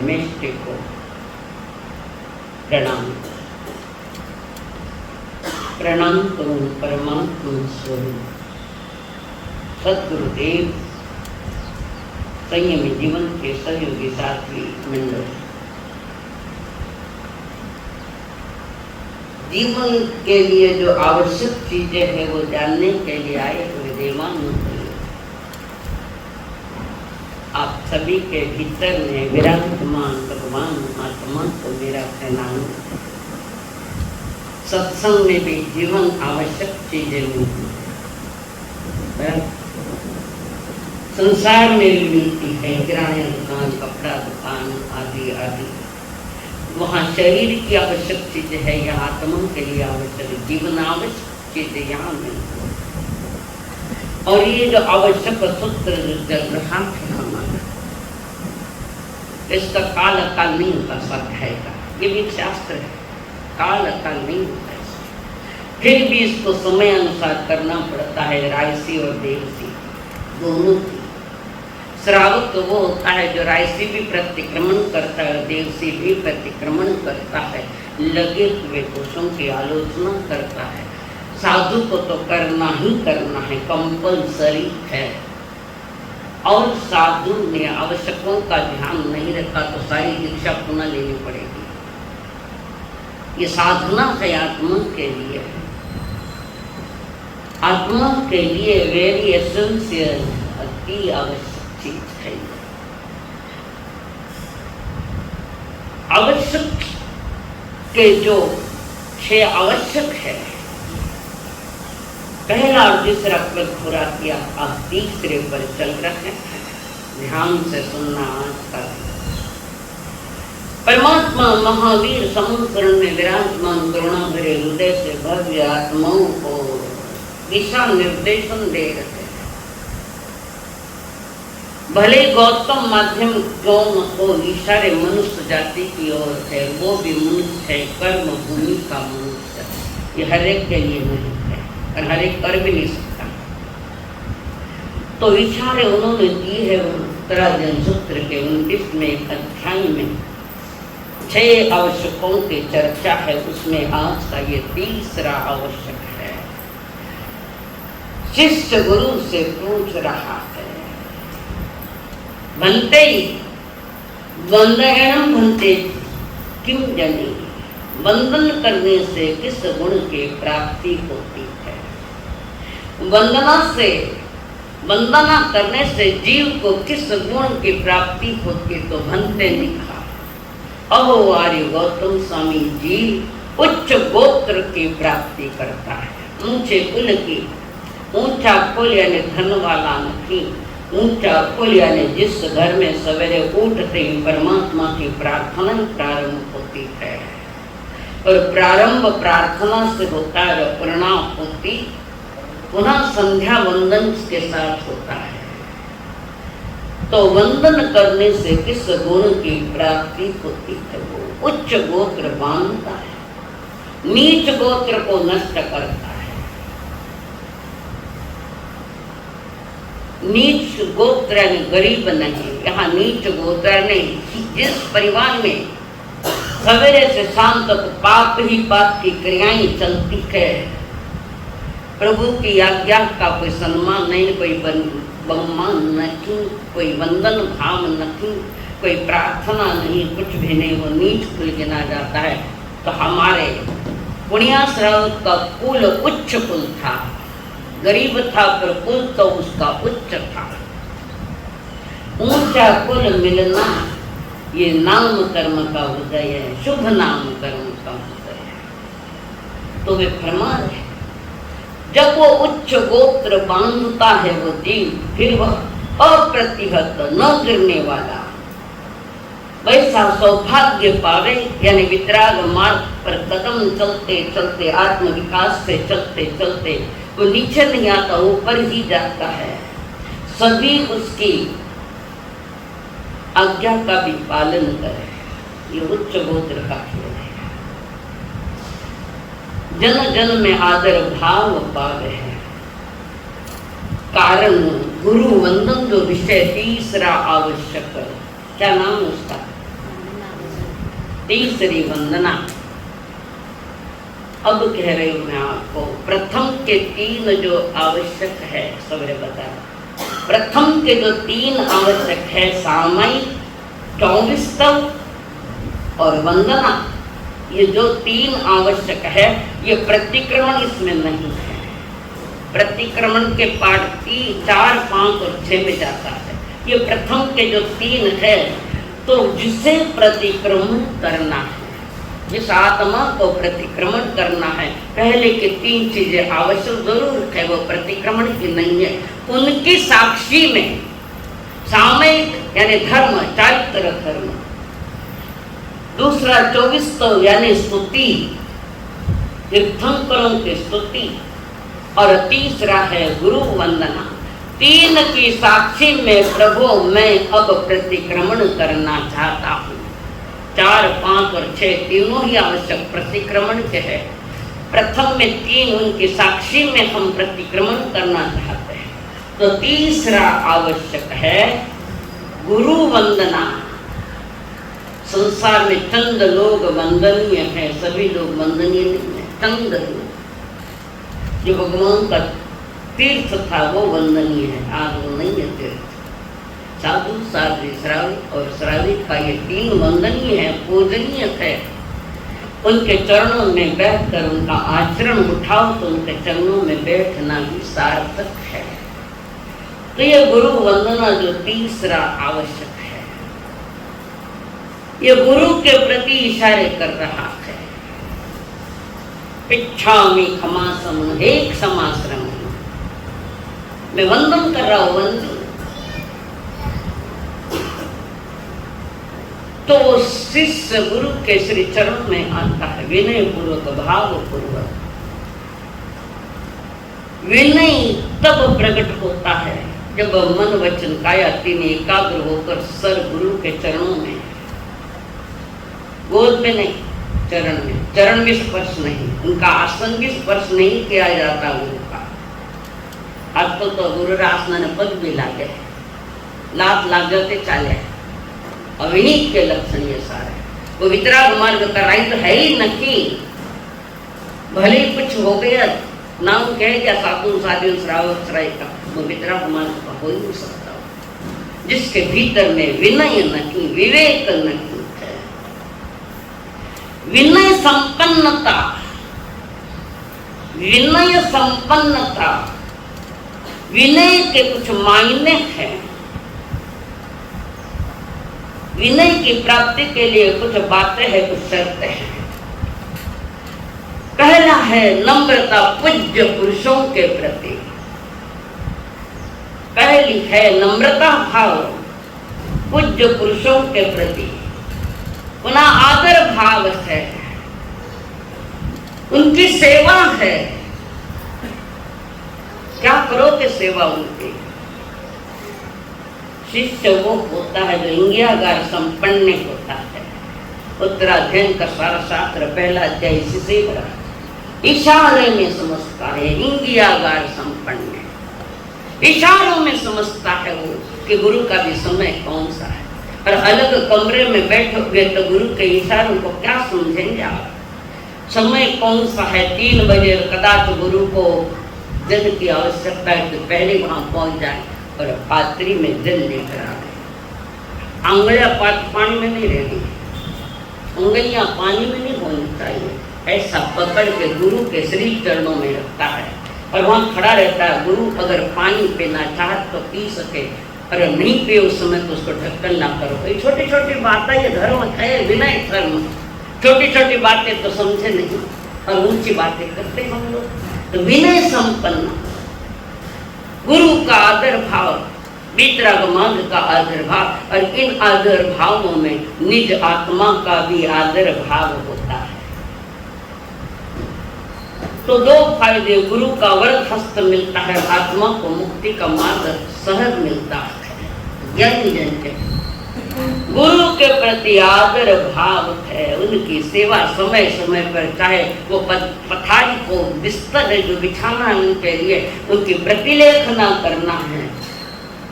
परमेष्टि को प्रणाम करूं परमात्मा स्वरूप सद्गुरुदेव संयमी जीवन के सहयोगी साथी मंडल, जीवन के लिए जो आवश्यक चीजें हैं वो जानने के लिए आए हुए देवानुग्रह, आप सभी के भीतर में विराजमान भगवान आत्मा को मेरा प्रणाम। सत्संग में भी जीवन आवश्यक चीजें मिलती है, संसार में भी मिलती है, किराना दुकान, कपड़ा दुकान आदि आदि। वहाँ शरीर की आवश्यक चीजें है, यहाँ आत्मा के लिए आवश्यक जीवन आवश्यक चीजें यहाँ मिलती है। और ये जो आवश्यक सूत्र चल रहा है हमारा, इसका काल अकाल नहीं होता, सब है का, ये भी शास्त्र है, काल अकाल नहीं होता है। फिर भी इसको समय अनुसार करना पड़ता है, रायसी और देवसी दोनों की। श्रावक तो वो होता है जो रायसी भी प्रतिक्रमण करता है, देवसी भी प्रतिक्रमण करता है, लगे हुए दोषों की आलोचना करता है। साधु को तो करना ही करना है, कंपलसरी है। और साधु ने आवश्यकों का ध्यान नहीं रखा तो सारी दीक्षा पुनः लेनी पड़ेगी। ये साधना है आत्मा के लिए, आत्मा के लिए वेरी एसेंशियल, अति आवश्यक चीज है। आवश्यक के जो 6 आवश्यक है, पहला और दूसरा पद पूरा किया, आप तीसरे पर चल रहे हैं। ध्यान से सुनना आज का। परमात्मा महावीर समुद्र में विराजमान करुणा भरे हृदय से भव्य आत्माओं को दिशा निर्देशन दे रहे हैं। भले गौतम माध्यम क्यों न हो, इशारे मनुष्य जाति की ओर है, वो भी मनुष्य है, कर्म भूमि का मनुष्य। ये हर एक के लिए नहीं है और हर एक कर भी नहीं सकता। तो इशारे उन्होंने दिए है उत्तरार्जुन सूत्र के 29वें अध्याय में 6 आवश्यकों की चर्चा है, उसमें आज का ये तीसरा आवश्यक है। शिष्य गुरु से पूछ रहा है, बनते वंदनम बनते किम जनी, वंदन करने से किस गुण की प्राप्ति होती है। वंदना करने से जीव को किस गुण की प्राप्ति होती, तो भंते लिखा, अहो आर्य गौतम स्वामी, जीव उच्च गोत्र की प्राप्ति करता है, ऊंचे कुल की। ऊंचा कुल यानी धन वाला नहीं, ऊंचा कुल यानी जिस घर में सवेरे उठते ही परमात्मा की प्रार्थना प्रारंभ होती है, और प्रारंभ प्रार्थना से होता है, पूर्णाहुति पुनः संध्या वंदन के साथ होता है। तो वंदन करने से किस गुण की प्राप्ति होती है, वो उच्च गोत्र बांधता है, नीच गोत्र को नष्ट करता है। नीच गोत्र यानी गरीब नहीं, यहाँ नीच गोत्र नहीं। जिस परिवार में सवेरे से शाम तक पाप ही पाप की क्रियाएं चलती है, प्रभु की आज्ञा का कोई सम्मान नहीं, कोई सम्मान नहीं, कोई वंदन भाव नहीं, कोई प्रार्थना नहीं, कुछ भी नहीं, वो नीच कुल गिना जाता है। तो हमारे पुण्याश्रव का कुल उच्च कुल था, गरीब था पर कुल तो उसका उच्च था। ऊंचा कुल मिलना ये नाम कर्म का उदय है, शुभ नाम कर्म का उदय है। तो वे फरमा रहे, जब वो उच्च गोत्र बांधता है वो जीव, फिर वह अप्रतिहत न गिरने वाला वैसा सौभाग्य पावे, यानी वितराग मार्ग पर कदम चलते चलते, आत्म विकास से चलते चलते वो नीचे नहीं आता, ऊपर ही जाता है। सभी उसकी आज्ञा का भी पालन करे, ये उच्च गोत्र का खेल है। जन जन में आदर भाव पावे है। कारण गुरु वंदन जो विषय तीसरा आवश्यक, क्या नाम उसका, तीसरी वंदना। अब कह रही हूं मैं आपको, प्रथम के 3 जो आवश्यक है सबने बताया। प्रथम के जो 3 आवश्यक है, सामयिक, 24 स्तव और वंदना, ये जो 3 आवश्यक है, ये प्रतिक्रमण इसमें नहीं है। प्रतिक्रमण के पाठ 3, 4, 5 और 6 में जाता है। ये प्रथम के जो 3 है, तो जिसे प्रतिक्रमण करना है, जिस आत्मा को प्रतिक्रमण करना है, पहले की 3 चीजें आवश्यक जरूर है, वो प्रतिक्रमण की नहीं है। उनकी साक्षी में सामयिक यानी धर्म, चारित्र धर्म, दूसरा 24 स्तव यानी स्तुति, तीर्थंकरों की स्तुति, और तीसरा है गुरु वंदना। 3 की साक्षी में प्रभु मैं अब प्रतिक्रमण करना चाहता हूँ। 4, 5 और 6 तीनों ही आवश्यक प्रतिक्रमण के है। प्रथम में 3 उनकी साक्षी में हम प्रतिक्रमण करना चाहते हैं, तो तीसरा आवश्यक है गुरु वंदना। संसार में चंद लोग वंदनीय है, सभी लोग वंदनीय नहीं है। चंद लोग, जो भगवान का तीर्थ था वो वंदनीय है, आज वो नहीं है तीर्थ। साधु, साध्वी, श्रावी और श्रावी का ये 3 वंदनीय है, पूजनीय है। उनके चरणों में बैठकर उनका आचरण उठाओ तो उनके चरणों में बैठना भी सार्थक है। तो ये गुरु वंदना जो तीसरा आवश्यक है, ये गुरु के प्रति इशारे कर रहा है। इच्छामि खमासम, एक समाश्रम, मैं वंदन कर रहा हूं, वंदन। तो शिष्य गुरु के श्री चरण में आता है, विनय पूर्वक, भाव पूर्वक। विनय तब प्रकट होता है जब मन वचन काया 3 एकाग्र होकर सर गुरु के चरणों में, गोद में नहीं, चरण में। चरण भी स्पर्श नहीं, उनका आसन भी स्पर्श नहीं किया जाता गुरु का। आज तो गुरु आसन पग भी लागे, लात लाग जाते चाले। अविनीत के लक्षण ये सारे, वो वितराग मार्ग का राय तो है ही नहीं। भले ही कुछ हो गया, नाम कह गया साधु, साधु, श्रावक, श्राय का, वो वितराग मार्ग का हो ही नहीं सकता, जिसके भीतर में विनय नहीं, विवेक नहीं है। विनय संपन्नता, विनय संपन्नता, विनय के कुछ मायने हैं। विनय की प्राप्ति के लिए कुछ बातें हैं, कुछ शर्तें हैं। पहला है नम्रता पूज्य पुरुषों के प्रति। पहली है नम्रता भाव पूज्य पुरुषों के प्रति। पुनः आदर भाव है, उनकी सेवा है। क्या करोगे सेवा उनकी? शिष्य वो होता है जो इंगियागार संपन्न होता है। उत्तराध्ययन का सारा शास्त्र पहला अध्याय इसी से भरा, इशारे में समझता है, इंगियागार संपन्न है। इशारों में समझता है वो कि गुरु का भी समय कौन सा है। और अलग कमरे में बैठोगे तो गुरु के इशारों को क्या समझेंगे आप? समय कौन सा है? 3 बजे कदाच गुरु को जल की आवश्यकता है तो पहले वहां पहुंच जाए और पात्री में जल लेकर आ गए। अंगलियां पानी में नहीं रहनी, उंगलियां पानी में नहीं होनी चाहिए। ऐसा पकड़ के गुरु के श्री चरणों में रखता है और वहां खड़ा रहता है। गुरु अगर पानी पीना चाहे तो पी सके, अगर नहीं पिए उस समय तो उसको ढक्कन ना करो। ये छोटी छोटी बातें, ये धर्म है, विनय धर्म। छोटी छोटी बातें तो समझे नहीं और ऊंची बातें करते हम लोग। तो विनय संपन्न, गुरु का आदर भाव, वितराग मार्ग का आदर भाव, और इन आदर भावों में निज आत्मा का भी आदर भाव होता है। तो 2 फायदे, गुरु का वरद हस्त मिलता है, आत्मा को मुक्ति का मार्ग सहज मिलता है। ज्ञानी जन के गुरु के प्रति आदर भाव है, उनकी सेवा समय समय पर, चाहे वो पथारी को बिस्तर है जो बिछाना है उनके लिए, उनकी प्रतिलेखना करना है।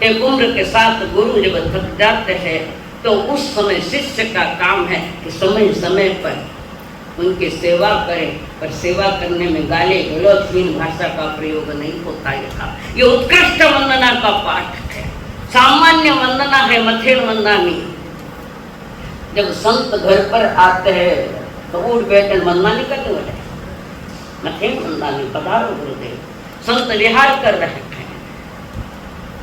एक उम्र के साथ गुरु जब थक जाते हैं तो उस समय शिष्य का काम है कि समय समय पर उनकी सेवा करें, पर सेवा करने में गाली गलौजहीन भाषा का प्रयोग नहीं होता है। ये उत्कृष्ट वंदना का पाठ है। सामान्य वंदना है मथेण वंदना नहीं। जब संत घर पर आते हैं तो उठ बैठे वंदना नहीं करने वाले, मथेण वंदना नहीं, पधारो गुरुदेव। संत विहार कर रहे हैं,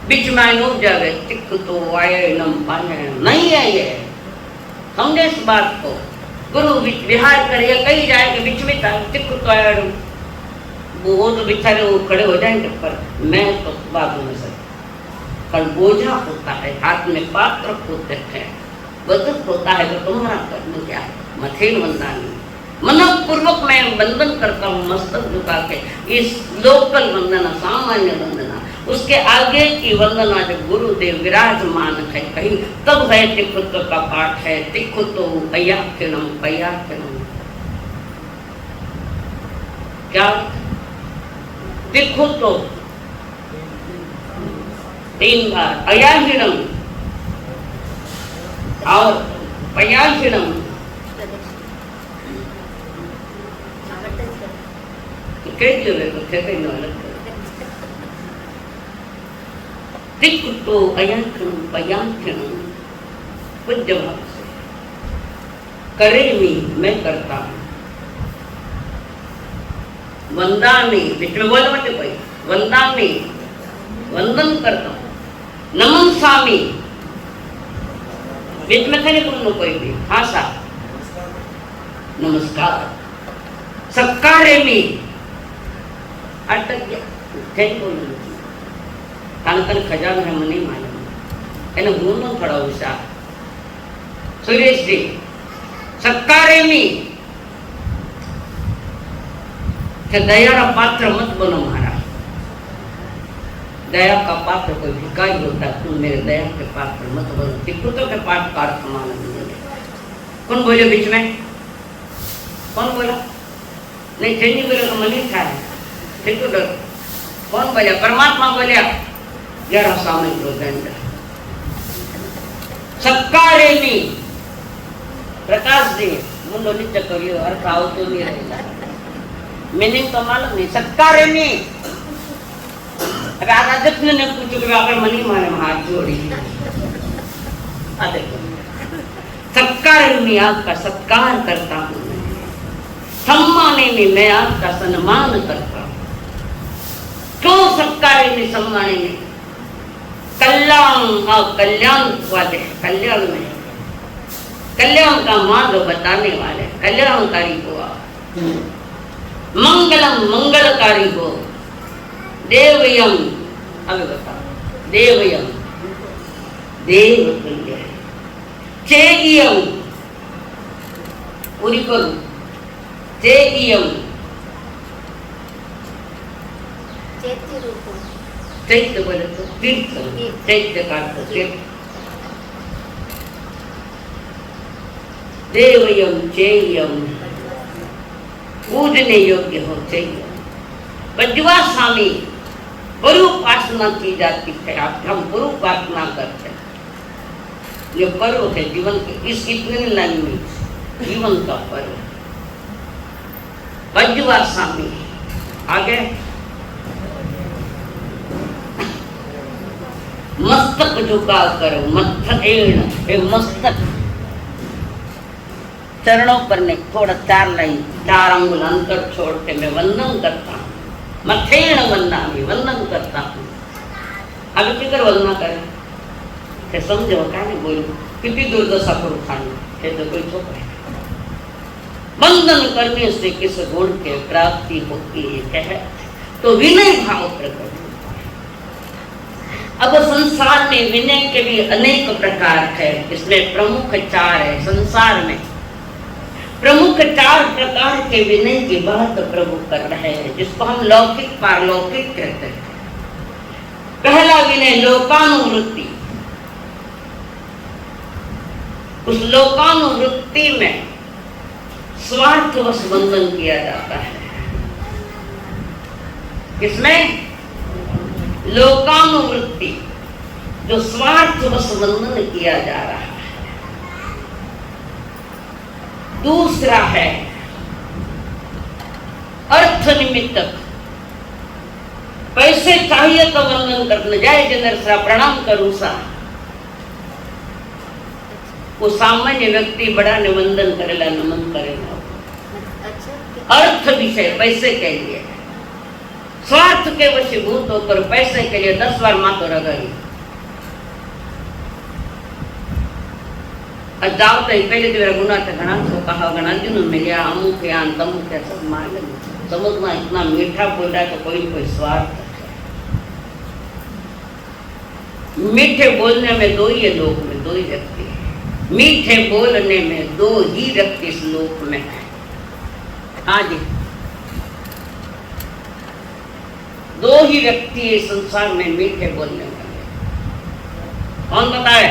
बीच में उठ जावे, तिख तो आये नम पाए नहीं आए। समझे इस बात को। गुरु विहार करिए, कहीं जाए कि बीच में तिख तो आया, वो तो बेचारे वो खड़े हो जाएंगे, पर मैं तो बाजू में सर पर बोझा होता है, हाथ में पात्र होते हैं, बचत होता है, तो तुम्हारा कर्म क्या है? मथेण वंदना नहीं। मनपूर्वक मैं वंदन करता हूँ मस्तक झुका के। इस लोकल वंदना, सामान्य वंदना, उसके आगे की वंदना जब गुरुदेव विराजमान है कहीं, तब है तिखुत्व का पाठ है। तिखुत्व पयाख्यनम पयाख्यनम, क्या तिखुत्व 3 बार, अयाहिणम और पयाहिणम। कैसे तो कैसे न तिखुत्व अयाख्यनम पयाख्यनम, पूज्य भाव से करे मैं करता हूँ। वंदामि, बीच में बोल मत कोई, वंदामि वंदन करता हूँ। नमस्कामी, बीच में थे तुम कोई भी भाषा, नमस्कार। सत्कारेमी, अटक गया थैंक बोल तन खजाना है મને માલूम એને હું ન થોડા ઉષા સુરેશ जी सत्कारेमी, दया का पात्र मत बनो महाराज। दया का पात्र कोई भिखारी होता है, तुम मेरे दया के पात्र मत बनो। तिखुत्व के पाठ का अर्थ मालूम। कौन बोले बीच में? कौन बोला? नहीं चेंजी बोले तो मन ही था, ठीक तो कौन बोला? परमात्मा बोलिया। जरा सामने प्रोजेंट सत्कारेमी, प्रकाश जी मुंडो नीचे करियो, अर्थ आवतो नहीं रहेगा, मीनिंग तो मालूम नहीं। सत्कारेमी, अगर आदित्य ने पूछो कि आप मनी मारे हाथ जोड़ी, देखो सत्कारेमी, आपका सत्कार करता हूँ। सम्मानेमी, मैं आपका सम्मान करता हूँ। क्यों सत्कारेमी सम्मानेमी? कल्याण, हाँ कल्याण वाले, कल्याण में कल्याण का मार्ग बताने वाले, कल्याणकारी को आप। मंगलम, मंगलकारी को। देवयम, अभी बताओ, देवयम देव तुल्य। चेयम, पूरी करो, चेयम चैत्य बोले तो तीर्थ, चैत्य का तीर्थ। देवयम चेयम, पूजने योग्य हो चाहिए। बजवा स्वामी, गुरु उपासना की जाती है। आप हम गुरु उपासना करते हैं। ये पर्व है जीवन के, इस इतने लाइन में जीवन का पर्व। बजवा स्वामी आगे मस्तक झुका करो, मस्तक चरणों पर ने थोड़ा 4 लाइन 4 अंगुल अंतर छोड़ के मैं वंदन करता हूँ। मथेण वंदना में वंदन करता हूँ। अभी किधर वंदना करें ते समझो, क्या नहीं बोलूं, कितनी दुर्दशा को उठानी है तो कोई चुप है। वंदन करने से किस गुण के प्राप्ति होती है तो विनय भाव प्रकट। अब संसार में विनय के भी अनेक प्रकार है, इसमें प्रमुख 4 है। संसार में प्रमुख 4 प्रकार के विनय की बात प्रभु कर रहे हैं, जिसको हम लौकिक पारलौकिक कहते हैं। पहला विनय लोकानुवृत्ति। उस लोकानुवृत्ति में स्वार्थवश वंदन किया जाता है। किसमें? लोकानुवृत्ति, जो स्वार्थवश वंदन किया जा रहा है। दूसरा है अर्थ निमित्तक। पैसे चाहिए तो वंदन करने जाए जनर सा प्रणाम करूं सा। वो सामान्य व्यक्ति बड़ा ने वंदन करेला नमन करेला। अर्थ विषय पैसे के लिए स्वार्थ के वशीभूत होकर पैसे के लिए 10 बार मातो रगड़ी। जाओ तो पहले तो गुना थे घना सो कहा घना जुनून मिलिया अमुक या तमुक या सब मान लगे। समझना इतना मीठा बोल रहा है तो कोई स्वार्थ है। मीठे बोलने में दो ही लोक में दो ही व्यक्ति है। मीठे बोलने में दो ही व्यक्ति इस लोक में है। हाँ जी, दो ही व्यक्ति इस संसार में मीठे बोलने वाले। कौन बताए?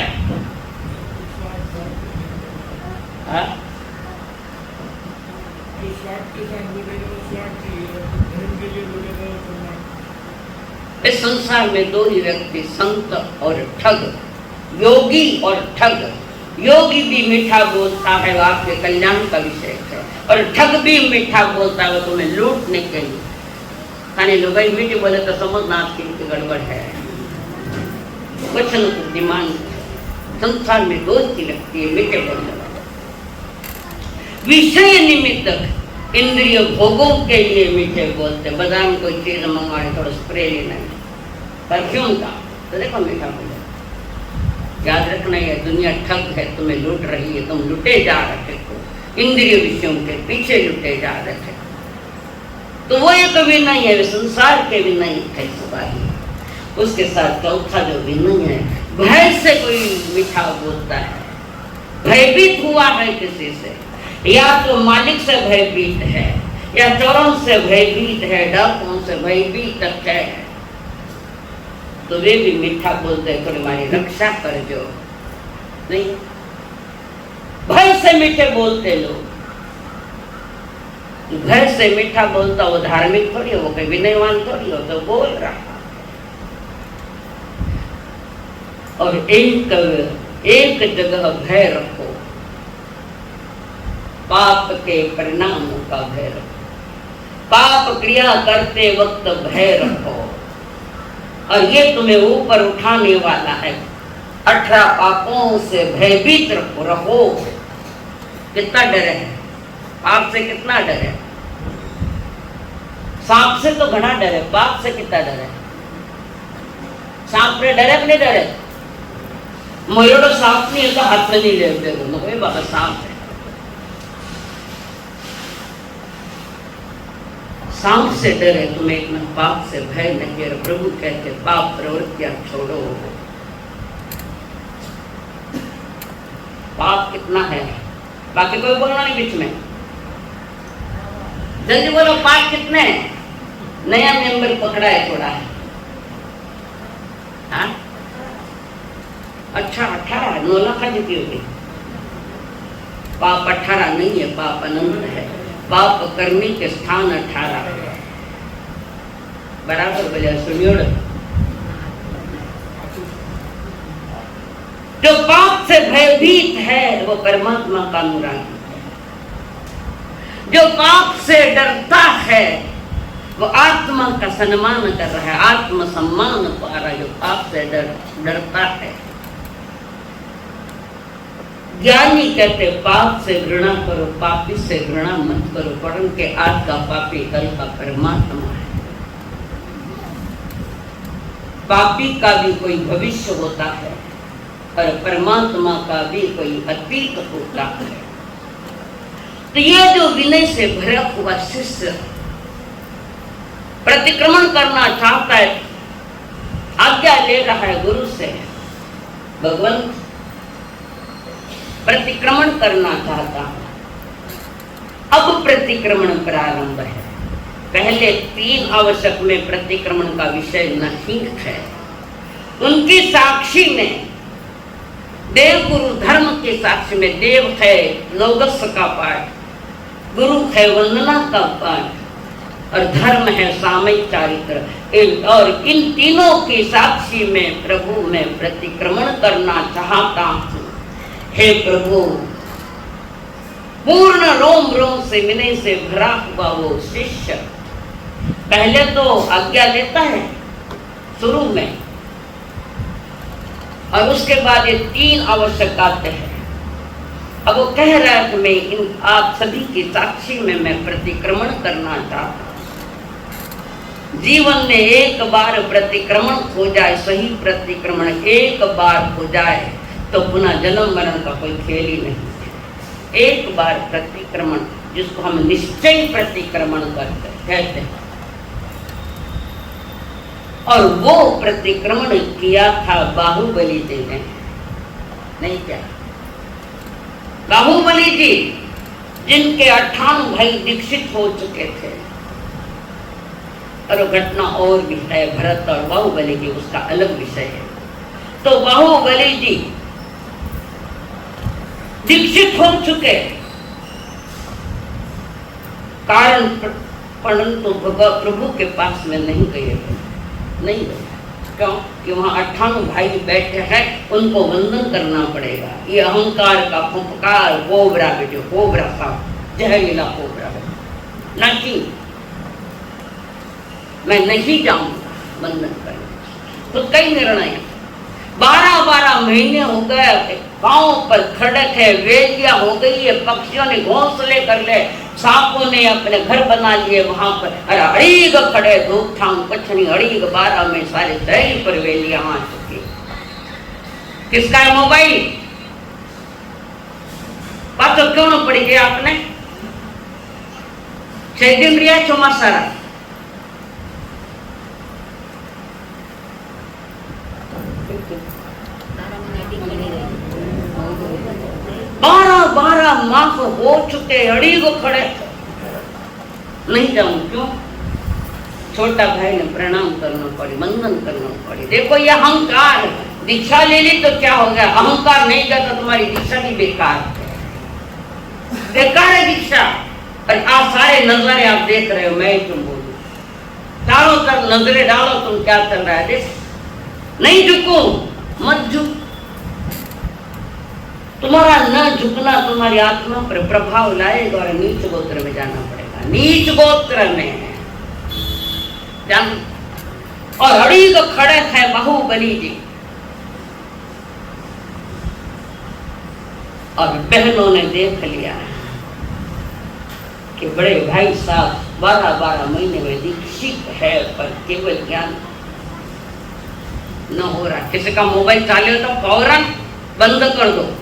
इस संसार में दो ही व्यक्ति, संत और ठग, योगी और ठग। योगी भी मीठा बोलता है वो आपके कल्याण का विषय है, और ठग भी मीठा बोलता है वो तुम्हें लूटने के लिए। खाने लोग भाई मीठे बोले तो समझना आपकी गड़बड़ है, कुछ न कुछ डिमांड। संसार में दो ही व्यक्ति है मीठे बोलने वाले। विषय निमित्तक इंद्रिय भोगों के लिए मीठे बोलते। बाजार में कोई चीज मंगवाने थोड़ा स्प्रे लेना है परफ्यूम का तो देखो मीठा बोले। याद रखना है दुनिया ठग है, तुम्हें लूट रही है, तुम लुटे जा रहे हो, इंद्रिय विषयों के पीछे लुटे जा रहे थे। तो वो एक विनय है, संसार के विनय है सिपाही। उसके साथ चौथा जो विनय है, भय से कोई मीठा बोलता है। भयभीत हुआ है किसी से, या तो मालिक से भयभीत है, या चोरों से भयभीत है, डाकुओं से भयभीत है, तो वे भी मीठा बोलते हैं, थोड़ी हमारी रक्षा कर जो। नहीं, भय से मीठे बोलते लोग। भय से मीठा बोलता वो धार्मिक थोड़ी हो, कोई विनयवान थोड़ी हो, तो बोल रहा। और एक जगह भय रखो, पाप के परिणामों का भय रखो। पाप क्रिया करते वक्त भय रखो, और ये तुम्हें ऊपर उठाने वाला है। 18 पापों से भयभीत रहो। कितना डर है पाप से, कितना डर है। सांप से तो घना डर है, पाप से कितना डर है। सांप ने डरे नहीं डरे, मोयोड़ो सांप नहीं है तो हाथ में नहीं लेते दोनों कोई बाबा सांप है। सांप से डरे तुम्हें, इतना पाप से भय नहीं है। प्रभु कहते पाप प्रवृत्तियां छोड़ो। पाप कितना है, बाकी कोई बोलना नहीं बीच में, जल्दी बोलो पाप कितने हैं। नया मेंबर पकड़ा है थोड़ा है। हाँ? अच्छा 18 9 लाख जीती होगी। पाप 18 नहीं है, पाप अनंत है। पाप करने के स्थान 18 बराबर बोले सुनियो। जो पाप से भयभीत है वो परमात्मा का अनुरागी है। जो पाप से डरता है वो आत्मा का सम्मान कर रहा है, आत्म सम्मान पा रहा है। जो पाप से डरता है, ज्ञानी कहते पाप से घृणा करो, पापी से घृणा मत करो, परम के आज का पापी कल का परमात्मा है। पापी का भी कोई भविष्य होता है और परमात्मा का भी कोई अतीत होता है। तो ये जो विनय से भरा हुआ शिष्य प्रतिक्रमण करना चाहता है, आज्ञा ले रहा है गुरु से, भगवंत प्रतिक्रमण करना चाहता हूं। अब प्रतिक्रमण प्रारंभ है। पहले 3 आवश्यक में प्रतिक्रमण का विषय नहीं है। उनकी साक्षी में देव गुरु धर्म के साक्षी में देव है लोगस का पाठ, गुरु है वंदना का पाठ, और धर्म है सामयिक चारित्र। और इन तीनों की साक्षी में प्रभु में प्रतिक्रमण करना चाहता हूं। हे प्रभु, पूर्ण रोम रोम से विनय से भरा हुआ वो शिष्य पहले तो आज्ञा लेता है शुरू में, और उसके बाद ये 3 आवश्यक आते हैं। अब वो कह रहा है कि मैं इन आप सभी की साक्षी में मैं प्रतिक्रमण करना चाहता हूं। जीवन में एक बार प्रतिक्रमण हो जाए, सही प्रतिक्रमण एक बार हो जाए तो पुनः जन्म मरण का कोई खेल ही नहीं है। एक बार प्रतिक्रमण, जिसको हम निश्चय प्रतिक्रमण कहते हैं, और वो प्रतिक्रमण किया था बाहुबली जी ने, नहीं क्या? बाहुबली जी जिनके 98 भाई दीक्षित हो चुके थे, और घटना और भी है, भरत और बाहुबली की, उसका अलग विषय है। तो बाहुबली जी दीक्षित हो चुके, कारण परंतु प्रभु के पास में नहीं गए, नहीं गए। क्यों? कि वहां 98 भाई बैठे हैं, उनको वंदन करना पड़ेगा। ये अहंकार का फुफकार कोबरा बेटे, कोबरा साहब, जहरीला कोबरा बेटे, नहीं, मैं नहीं जाऊंगा वंदन करने। तो कई निर्णय 12-12 महीने हो गए, गांव पर खड़क है, वेलिया हो गई है, पक्षियों ने घोंसले कर ले, सांपों ने अपने घर बना लिए वहां पर। अरे अड़ीग खड़े, धूप छांव कुछ नहीं, अड़ीग 12 में सारे शहर पर वेलियां आ चुकी। किसका है मोबाइल? बात तो क्यों न पड़ी गई आपने? दिन रिया चुमा सारा 12 मास हो चुके, अड़ी को खड़े, नहीं जाऊं। क्यों? छोटा भाई ने प्रणाम करना पड़ी, वंदन करना पड़ी। देखो ये अहंकार, दीक्षा ले ली तो क्या हो गया? अहंकार नहीं गया तो तुम्हारी दीक्षा भी बेकार है, बेकार है दीक्षा। और आप सारे नजरे आप देख रहे हो, मैं क्यों बोलूं? चारों तरफ नजरें डालो, तुम क्या चल रहा है देख। नहीं झुको, मत झुक। तुम्हारा न झुकना तुम्हारी आत्मा पर प्रभाव लाएगा और नीच गोत्र में जाना पड़ेगा, नीच गोत्र में जान। और अड़ी तो खड़े थे बाहुबली जी, और बहनों ने देख लिया कि बड़े भाई साहब 12-12 महीने में दीक्षित है, पर केवल ज्ञान न हो रहा। किसी का मोबाइल चाले तो फौरन बंद कर दो,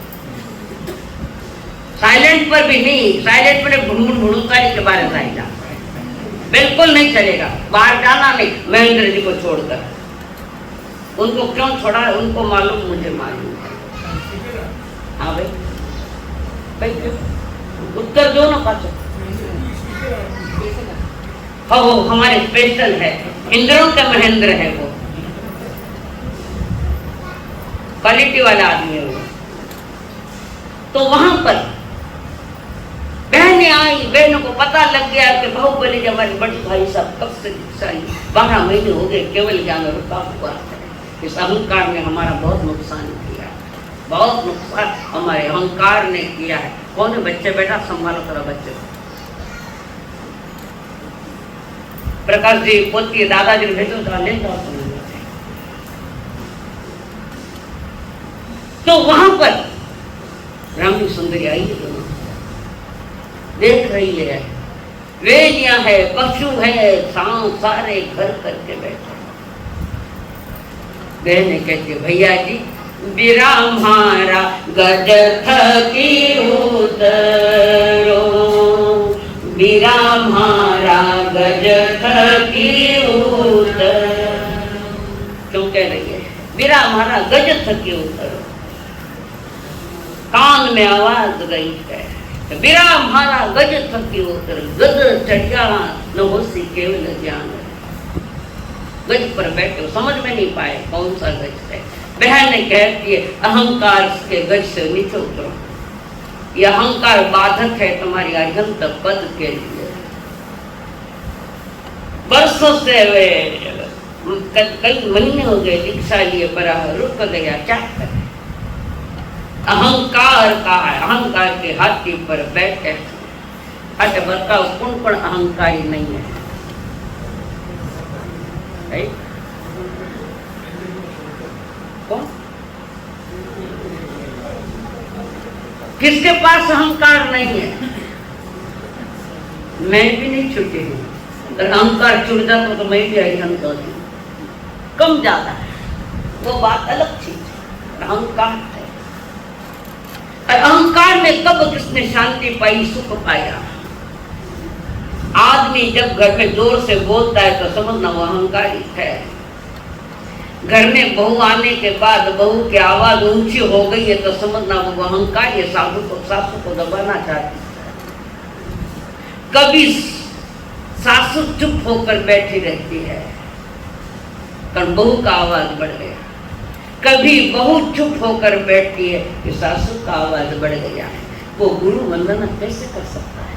साइलेंट पर भी नहीं, साइलेंट पर भुड़ुकारी के बारे में जा, बिल्कुल नहीं चलेगा। बाहर जाना नहीं, महेंद्र जी को छोड़कर। उनको क्यों छोड़ा है उनको मालूम, मुझे मालूम है। हाँ भाई, भाई क्यों? उत्तर दो ना पाचो। हाँ वो हमारे स्पेशल है, इंद्रों के महेंद्र है, वो क्वालिटी वाला आदमी है वो। तो वहां पर बहनें आई, बहनों को पता लग गया कि बाहुबली जी हमारे बड़ी भाई साहब कब से दीक्षा ली, 12 महीने हो गए, केवल ज्ञान रुका हुआ है। इस अहंकार ने हमारा बहुत नुकसान किया, बहुत नुकसान हमारे अहंकार ने किया है। कौन है बच्चे? बेटा संभालो थोड़ा बच्चे को। प्रकाश जी पोती दादाजी भेजो तो ले जाओ। तो वहां पर रामी सुंदरी आई है, देख रही है, वेलियां है, पशु है, सांप सारे घर करके बैठे। बहने कहती है भैया जी बिरा हमारा गज थकी उतरो, बिरा हमारा गज थकी उतरो। क्यों कह रही है? बिरा हमारा गज थकी उतरो, कान में आवाज गई है, बिरा हमारा गज थकी उतर, गज चढ़िया न होसी केवल ज्ञान। गज पर बैठे समझ में नहीं पाए कौन सा गज है। बहन ने कहती है अहंकार के गज से नीचे उतरो, यह अहंकार बाधक है तुम्हारी अरिहंत पद के लिए। बरसों से वे कई महीने हो गए दीक्षा लिए, पर रुक गया, क्या करे? अहंकार का है, अहंकार के हाथी पर बैठे। अच्छा बताओ कौन कौन अहंकारी नहीं है? कौन? किसके पास अहंकार नहीं है? मैं भी नहीं छुटी हूँ। अगर अहंकार छुट जाता तो मैं भी अरिहंत होती, कम ज्यादा है वो बात अलग चीज है। अहंकार है, अहंकार में कब किसने शांति पाई, सुख पाया? आदमी जब घर में जोर से बोलता है तो समझना वो अहंकारी है। घर में बहू आने के बाद बहू की आवाज ऊंची हो गई है तो समझना वो अहंकारी है, सासू को दबाना चाहती है। कभी सासू चुप होकर बैठी रहती है कारण बहू का आवाज बढ़ गया, कभी बहू चुप होकर बैठती है कि सासू का आवाज बढ़ गया है। वो गुरु वंदना कैसे कर सकता है?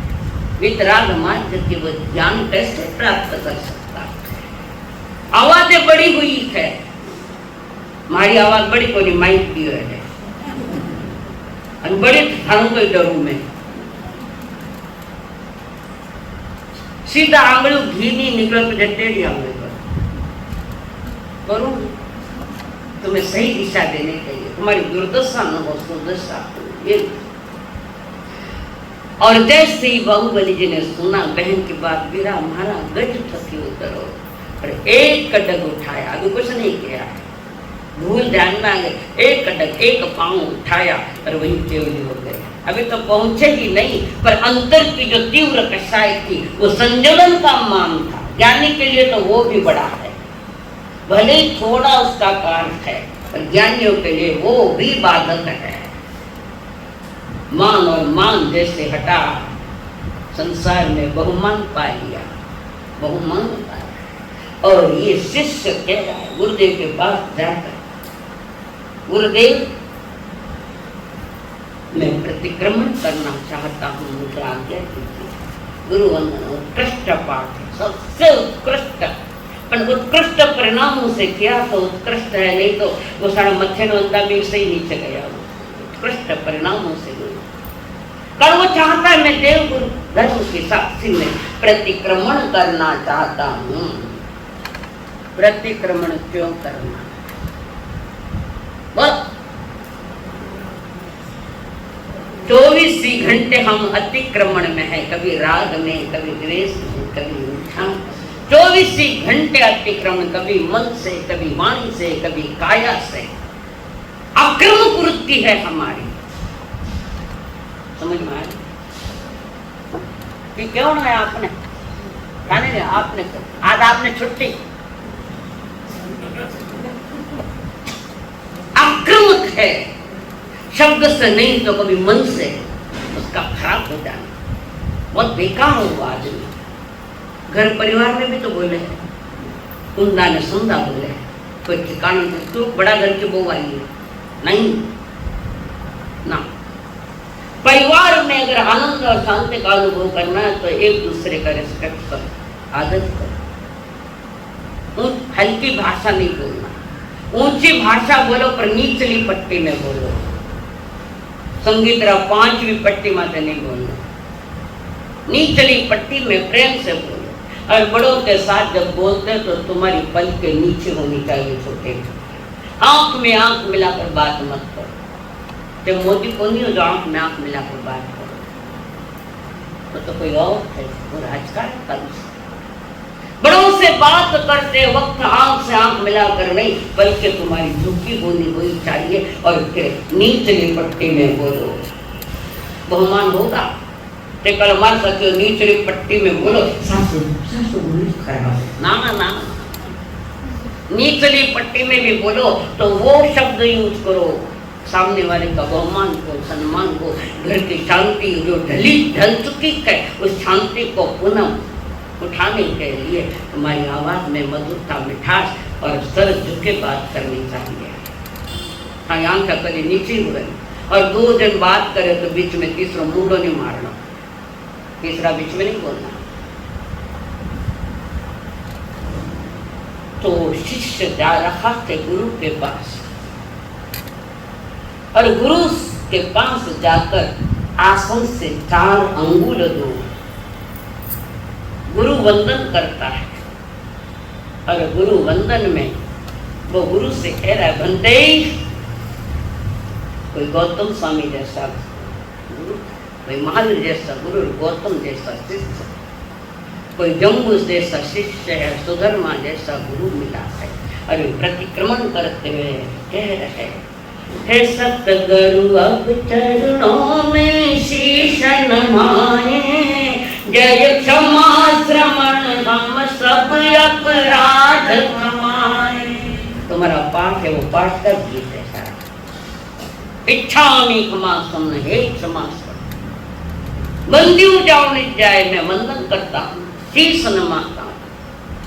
वितराग मार्ग के वो ज्ञान कैसे प्राप्त कर सकता है? आवाजें बड़ी हुई है, हमारी आवाज बड़ी कोई माइक की है बड़े थानों को डरू में सीधा आंगली घी नहीं निकला तो टेढ़ी आंगली पर करूं तुम्हें सही दिशा देने के लिए, तुम्हारी दुर्दशा न हो सुदशा ये। और जैसे ही बाहुबली जी ने सुना बहन की बात, वीरा मारा गज थकी उतरो, और एक कदम उठाया, अभी कुछ नहीं किया है, भूल ध्यान में आ गए, एक कदम एक पांव उठाया और वही केवली हो गए। अभी तो पहुंचे ही नहीं, पर अंतर की जो तीव्र कषाय थी वो संजलन का मान था। ज्ञानी के लिए तो वो भी बड़ा है, भले ही थोड़ा उसका कारण है, पर ज्ञानियों के लिए वो भी बाधक है। मान और मान जैसे हटा, संसार में बहुमान पा लिया, बहुमान पाया। और ये शिष्य कह रहा है गुरुदेव के पास जाकर, गुरुदेव मैं प्रतिक्रमण करना चाहता हूँ, मुझे आज्ञा कीजिए। गुरु वंदन उत्कृष्ट पाठ है, सबसे उत्कृष्ट, पर उत्कृष्ट परिणामों से किया तो उत्कृष्ट है, नहीं तो वो सारा मत्थन वंदा भी से ही नीचे गया। उत्कृष्ट परिणामों से कर वो चाहता है मैं देव गुरु धर्म की साक्षी में प्रतिक्रमण करना चाहता हूँ। प्रतिक्रमण क्यों करना? बस 24 ही घंटे हम अतिक्रमण में है, कभी राग में, कभी द्वेष में, कभी ऊर्जा। 24 ही घंटे अतिक्रमण, कभी मन से, कभी वाणी से, कभी काया से। आक्रमक वृत्ति है हमारी, समझ में आया कि क्यों ना आपने खाने ने आपने आज आपने छुट्टी। आक्रामक है, शब्द से नहीं तो कभी मन से उसका खराब हो जाना, बहुत बेकार हो आदमी। घर परिवार में भी तो बोले हैं, कुंदा ने सुंदा बोले हैं, कोई ठिकाना नहीं। तो बड़ा घर की बहू आई है नहीं ना। परिवार में अगर आनंद और शांति का अनुभव करना है तो एक दूसरे का रिस्पेक्ट करो, आदत करो। हल्की भाषा नहीं बोलना, ऊंची भाषा बोलो पर नीचली पट्टी में बोलो। संगीत 5वीं पट्टी में नहीं बोलना, नीचली पट्टी में प्रेम से बोलो। और बड़ों के साथ जब बोलते तो तुम्हारी पल के नीचे होनी चाहिए, छोटे छोटे। आंख में आंख मिलाकर बात मत करो। जब मोदी को नहीं हो जो आंख में आंख मिलाकर बात करो, तो कोई और है, वो राजकारण कर। बड़ों से बात करते वक्त आंख से आंख मिलाकर नहीं, बल्कि तुम्हारी झुकी होनी हुई चाहिए और फिर नीचली पट्टी में बोलो, बहुमान होगा। ते कल मार सके नीचली पट्टी में बोलो, सासू सासू ना ना ना, नीचली पट्टी में भी बोलो तो वो शब्द यूज करो सामने वाले का बहुमान को, सम्मान को। घर की शांति जो ढल चुकी है उस शांति को पुनः उठाने के लिए तुम्हारी आवाज में मधुरता, मिठास और सर झुके बात करनी चाहिए। हाँ, आंख कभी नीचे हो रही और 2 जन बात करे तो बीच में तीसरा मुंडो नहीं मारना, तीसरा बीच में नहीं बोलना। तो शिष्य जा रहा थे गुरु के पास और गुरु के पास जाकर आसन से 4 अंगुल दूर गुरु वंदन करता है। और गुरु वंदन में वो गुरु से कह रहा है, बंदे कोई गौतम स्वामी जैसा गुरु, कोई महावीर जैसा गुरु, गौतम जैसा शिष्य, कोई जम्बू जैसा शिष्य है, सुधर्मा जैसा गुरु मिला है। और प्रतिक्रमण करते हुए कह रहे, हे सतगुरु अब चरणों में शीश नमाए, जय क्षमा श्रमण हम सब अपराध क्षमाए। तुम्हारा पाठ है, वो पाठ कर गीत है सारा। इच्छामि क्षमासम, हे क्षमा श्रमण, बंदी जाओ निज जाए, मैं वंदन करता हूँ, शीश नमाता हूँ।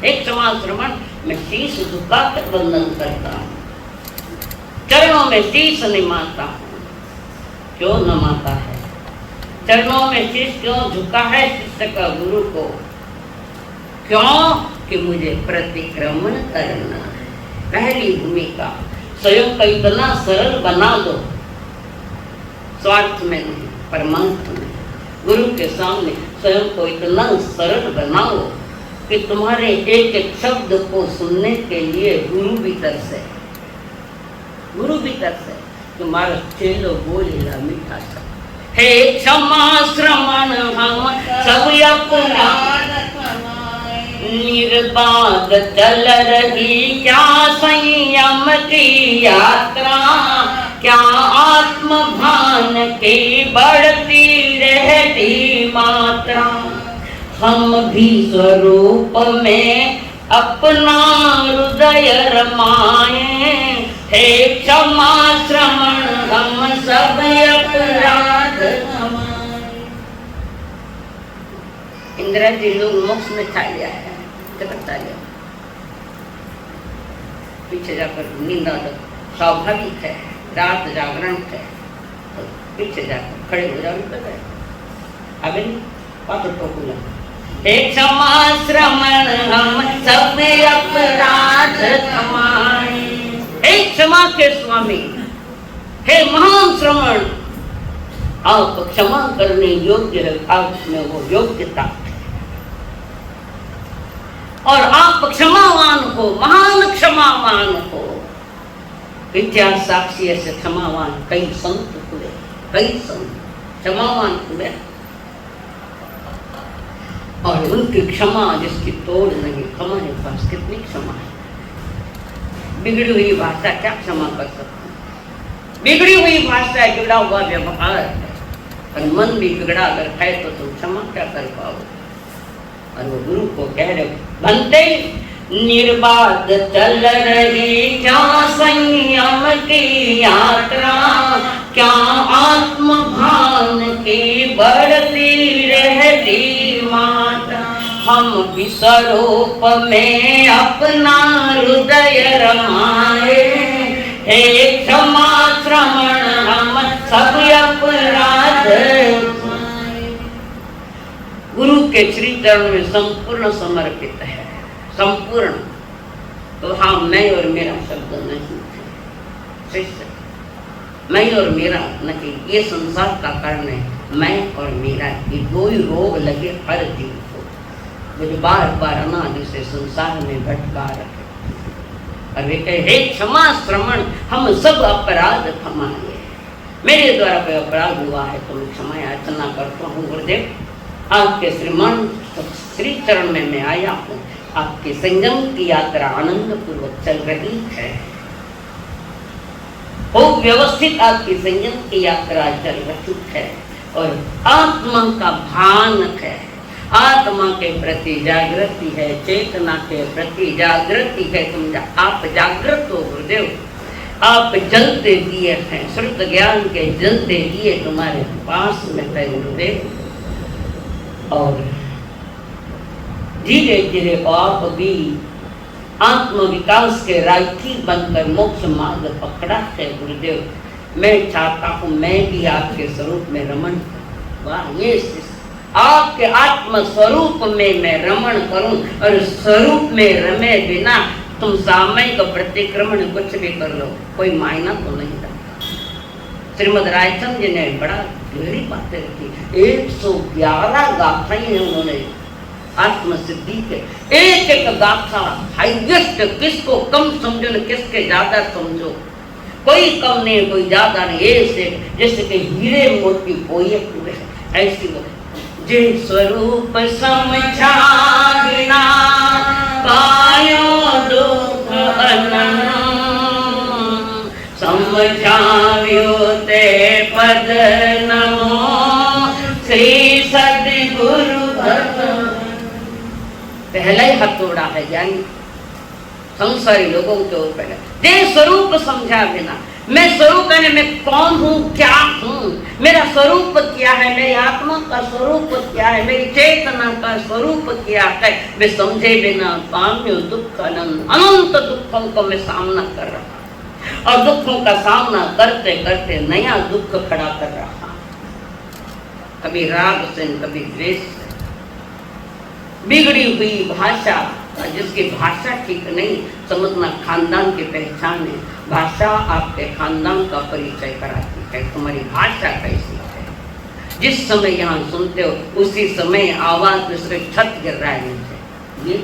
एक क्षमा श्रमण, मैं शीश झुकाकर वंदन करता हूँ, चरणों में शीश नमाता हूँ। क्यों नमाता है? चरणों में शीश क्यों झुका है शिष्य का गुरु को? क्यों? कि मुझे प्रतिक्रमण करना है। पहली भूमिका, स्वयं को इतना सरल बना दो, स्वार्थ में नहीं, परमार्थ में। गुरु के सामने स्वयं को इतना सरल बनाओ कि तुम्हारे एक एक शब्द को सुनने के लिए गुरु भी तरसे, गुरु भी तरसे। तुम्हारा चेलो बोलेगा मीठा सा, हे क्षमा श्रमण हम सब अपराध निर्बाध चल रही क्या संयम की यात्रा, क्या आत्म भान की बढ़ती रहती मात्रा। हम भी स्वरूप में अपना हृदय रमाए, हे क्षमा श्रमण हम सब अपराध क्षमाए। इंदिरा जी लोग मोक्ष में खा लिया है, चकता लिया, पीछे जाकर नींदा स्वाभाविक है, रात जागरण है, तो पीछे जाकर खड़े हो जाओ, निकल गए आगे पात्र टोकूला। हे क्षमा श्रमण हम सब अपराध क्षमाए, हे क्षमा के स्वामी, हे महान श्रमण, आप क्षमा करने योग्य है, आप में वो योग्यता है और आप क्षमावान हो, महान क्षमावान हो। इतिहास साक्षी ऐसे क्षमावान कई संत हुए, कई संत क्षमावान हुए और उनकी क्षमा जिसकी तोड़ नहीं। क्षमा है पास कितनी क्षमा है। बिगड़ी हुई भाषा क्या क्षमा कर सकती है? बिगड़ी हुई भाषा है, बिगड़ा हुआ व्यवहार है, और मन भी बिगड़ा अगर है तो तुम क्षमा क्या कर पाओ? और वो गुरु को कह रहे, बनते निर्बाध चल रही क्या संयम की यात्रा, क्या आत्म भान की बढ़ती रहती मात्रा। हम भी स्वरूप में अपना हृदय रमाए, हे क्षमा श्रमण हम सब अपराध। गुरु के श्री चरण में संपूर्ण समर्पित है, संपूर्ण। तो हाँ, मैं और मेरा शब्द नहीं है, शिष्य मैं और मेरा नहीं, ये संसार का कारण है। मैं और मेरा, ये दो ही रोग लगे हर जीव को, मुझे बार बार अनादि से संसार में भटका रखे। और वे कहे, हे क्षमा श्रमण हम सब अपराध क्षमाए। मेरे द्वारा कोई अपराध हुआ है तो मैं क्षमा याचना करता हूँ गुरुदेव। आपके श्रीमान श्री चरण में मैं आया हूँ। आपके संयम की यात्रा आनंद पूर्वक चल रही है, खूब व्यवस्थित आपकी संयम की यात्रा चल रही है और आत्मा का भान है, आत्मा के प्रति जागृति है, चेतना के प्रति जागृति है। तुम आप जागृत हो गुरुदेव, आप जलते दिए हैं, श्रुत ज्ञान के जलते दिए तुम्हारे पास में है गुरुदेव। और धीरे धीरे आप भी आत्म विकास के रायकी बनकर मोक्ष मार्ग पकड़ा है गुरुदेव। मैं चाहता हूँ मैं भी आपके स्वरूप में रमण करूं। वाह, ये आपके आत्म स्वरूप में मैं रमण करूं। और स्वरूप में रमे बिना तुम सामयिक प्रतिक्रमण कुछ भी कर लो, कोई मायना तो नहीं रखता। श्रीमद रायचंद जी ने बड़ा गहरी बातें रखी। 111 गाथाएं हैं उन्होंने आत्म सिद्धि के। एक एक गाथा हाईएस्ट, किसको कम समझो न किसके ज्यादा समझो, कोई कम नहीं कोई ज्यादा नहीं, ऐसे जैसे कि हीरे मोती पोए हुए ऐसी वो जे स्वरूप समझा बिना पायो दुख अनंत, समझाव्यो ते पद नमो श्री सद्गुरु भगवान। पहला ही हथौड़ा है ज्ञानी संसारी लोगों के ऊपर। जे स्वरूप समझा बिना, मैं स्वरूप है, मैं कौन हूँ, क्या हूँ, मेरा स्वरूप क्या है, मेरी आत्मा का स्वरूप क्या है, मेरी चेतना का स्वरूप क्या है, मैं समझे बिना पाम्यो दुख अनंत, अनंत दुखों को मैं सामना कर रहा और दुखों का सामना करते करते नया दुख खड़ा कर रहा, कभी राग से कभी द्वेष से। बिगड़ी हुई भाषा, जिसकी भाषा ठीक नहीं, समझना खानदान की पहचान है। भाषा आपके खानदान का परिचय कराती है, तुम्हारी भाषा कैसी है। जिस समय यहाँ सुनते हो उसी समय आवाज दूसरे छत गिर रहा है नीचे।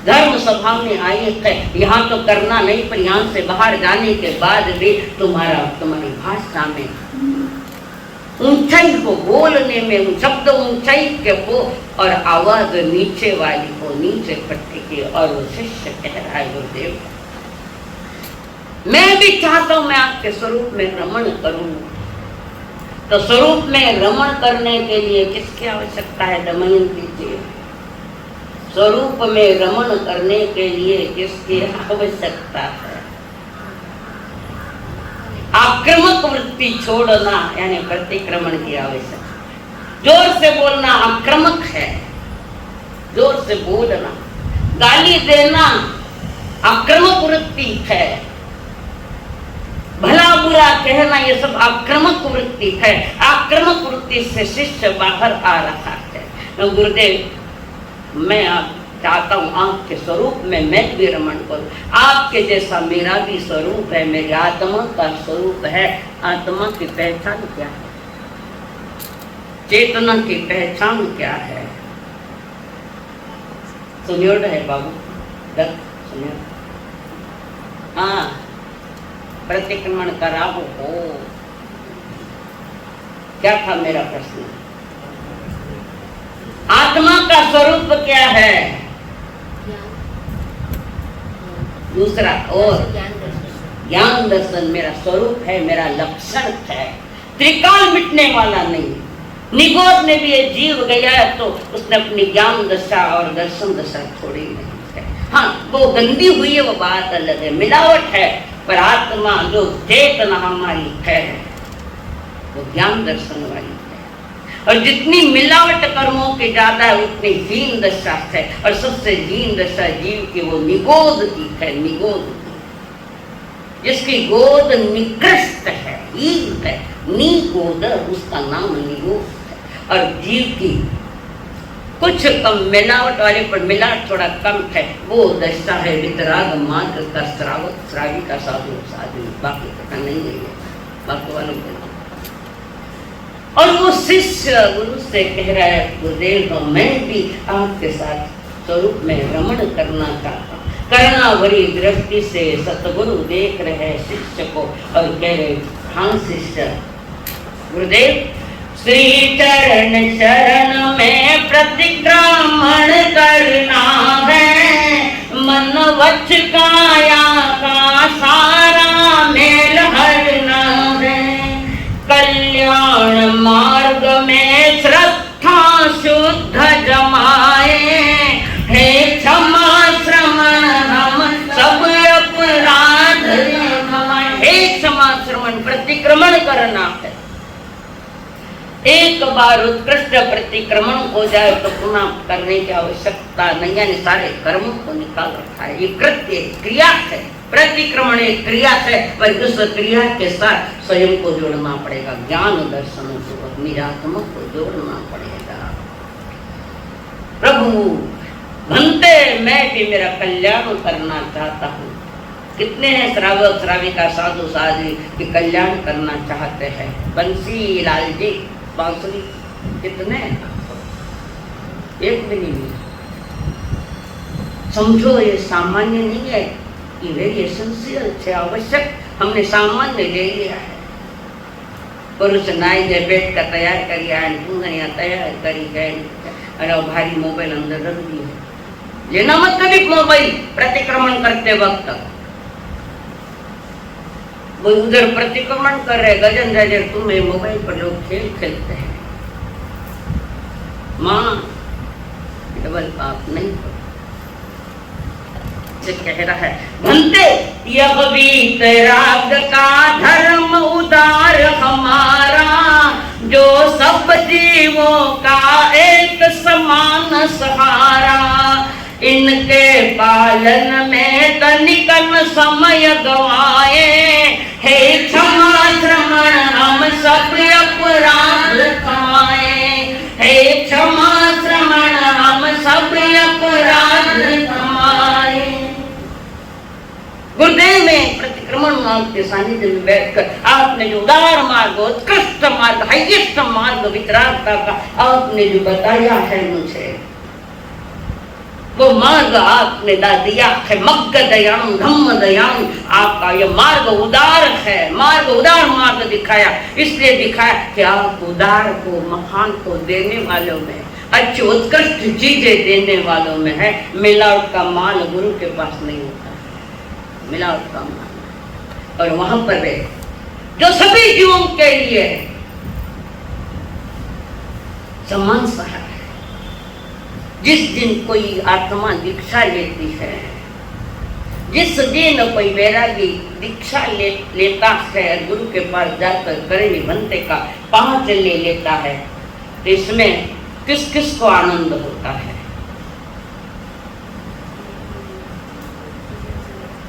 धर्म सभा में आई है, यहाँ तो करना नहीं, पर यहाँ से बाहर जाने के बाद भी तुम्हारी भाषा में ऊंचाई को बोलने में, शब्द ऊंचाई के हो और आवाज नीचे वाली को नीचे पट्टी की। और वो शिष्य कह रहा है गुरुदेव मैं भी चाहता हूं मैं आपके स्वरूप में रमण करूं। तो स्वरूप में रमण करने के लिए किसकी आवश्यकता है, दमयंती जी। स्वरूप में रमण करने के लिए किसकी आवश्यकता है, आक्रमक वृत्ति छोड़ना यानी प्रतिक्रमण की आवश्यकता। जोर से बोलना आक्रामक है, जोर से बोलना, गाली देना आक्रामक वृत्ति है, भला बुरा कहना ये सब आक्रामक वृत्ति है। आक्रामक वृत्ति से शिष्य बाहर आ रहा है। गुरुदेव मैं आप चाहता हूँ आपके स्वरूप में मैं भी रमण करूं, आपके जैसा मेरा भी स्वरूप है, मेरी आत्मा का स्वरूप है। आत्मा की पहचान क्या है, चेतना की पहचान क्या है? सुनियोड है बाबू, सुनियो। हाँ, प्रतिक्रमण कराओ हो। क्या था मेरा प्रश्न? आत्मा का स्वरूप क्या है? दूसरा और ज्ञान दर्शन मेरा स्वरूप है, मेरा लक्षण है। त्रिकाल मिटने वाला नहीं। निगोद में भी ये जीव गया है तो उसने अपनी ज्ञान दशा और दर्शन दशा छोड़ी नहीं है। हाँ, वो गंदी हुई है, वो बात अलग है, मिलावट है, पर आत्मा जो चेतना हमारी है वो ज्ञान दर्शन वाली है। और जितनी मिलावट कर्मों की ज्यादा है उतनी हीन दशा है, और सबसे हीन दशा जीव की वो निगोद की है, निगोद की, जिसकी गोद निकृष्ट है, हीन है, निगोद उसका नाम निगोद है। और जीव की कुछ कम मिलावट वाले पर मिलावट थोड़ा कम है, वो दशा है वितराग मार्ग का श्रावक श्रावी का साधु साधु, बाकी पता नहीं है बाकी वालों को। और वो शिष्य गुरु से कह रहा है गुरुदेव मैं भी आपके साथ स्वरूप में रमण करना चाहता हूँ। करुणाभरी दृष्टि से सतगुरु देख रहे शिष्य को और कह रहे हाँ शिष्य गुरुदेव श्री चरण शरण में प्रतिक्रमण करना है, मन वच काया का सारा मेल हरना है, कल्याण मार्ग में श्रद्धा शुद्ध जमाए, हे क्षमा श्रमण हम सब अपराध क्षमाए। हे क्षमा श्रमण प्रतिक्रमण करना है। एक बार उत्कृष्ट प्रतिक्रमण हो जाए तो पुनः करने की आवश्यकता नहीं, यानी सारे कर्मों को निकाल रखा है। ये कृत्य क्रिया है, प्रतिक्रमण एक क्रिया है, पर उस क्रिया के साथ स्वयं को जोड़ना पड़ेगा, ज्ञान दर्शनों को, अपनी आत्मा को जोड़ना पड़ेगा। प्रभु भंते मैं भी मेरा कल्याण करना चाहता हूँ, कितने हैं श्रावक श्राविका साधु साधु के कल्याण करना चाहते हैं। बंसी लाल जी बांसुरी कितने, एक भी नहीं। समझो ये सामान्य नहीं है, ये वेरी एसेंशियल है, आवश्यक। हमने सामान्य ले लिया है। पुरुष नाई दे बैठ कर तैयार करिया तैयार करी गए, अरे भारी मोबाइल अंदर रख दिए। लेना मत कभी मोबाइल प्रतिक्रमण करते वक्त। वो उधर प्रतिक्रमण कर रहे गजन गजन, तुम्हें मोबाइल पर लोग खेल खेलते हैं। माँ डबल पाप नहीं से कह रहा है। भंते यह वीतराग का धर्म उदार हमारा, जो सब जीवों का एक समान सहारा। इनके पालन में तनिकन समय गवाए, हे क्षमा श्रमण हम सब अपराध खाए। हे क्षमा श्रमण हम सब अपराध खाए। गुरुदेव में प्रतिक्रमण मार्ग के सानिध्य में बैठकर आपने जो उदार मार्ग, उत्कृष्ट मार्ग, हाईएस्ट मार्ग वितरागता का आपने जो बताया है मुझे, वो मार्ग आपने दिया है। मग्ग दयाम धम्म दयाम, आपका ये मार्ग उदार है। मार्ग उदार मार्ग दिखाया, इसलिए दिखाया कि आप उदार को, महान को देने वालों में, अच्छी उत्कृष्ट चीजें देने वालों में है। मिलावट का माल गुरु के पास नहीं होता है, मिलावट का माल। और वहां पर है जो सभी जीवों के लिए समान सहारा। जिस दिन कोई आत्मा दीक्षा लेती है, जिस दिन कोई वैरागी दीक्षा लेता है, गुरु के पास जाकर करणी भंते का पांच ले लेता है, तो इसमें किस किस को आनंद होता है?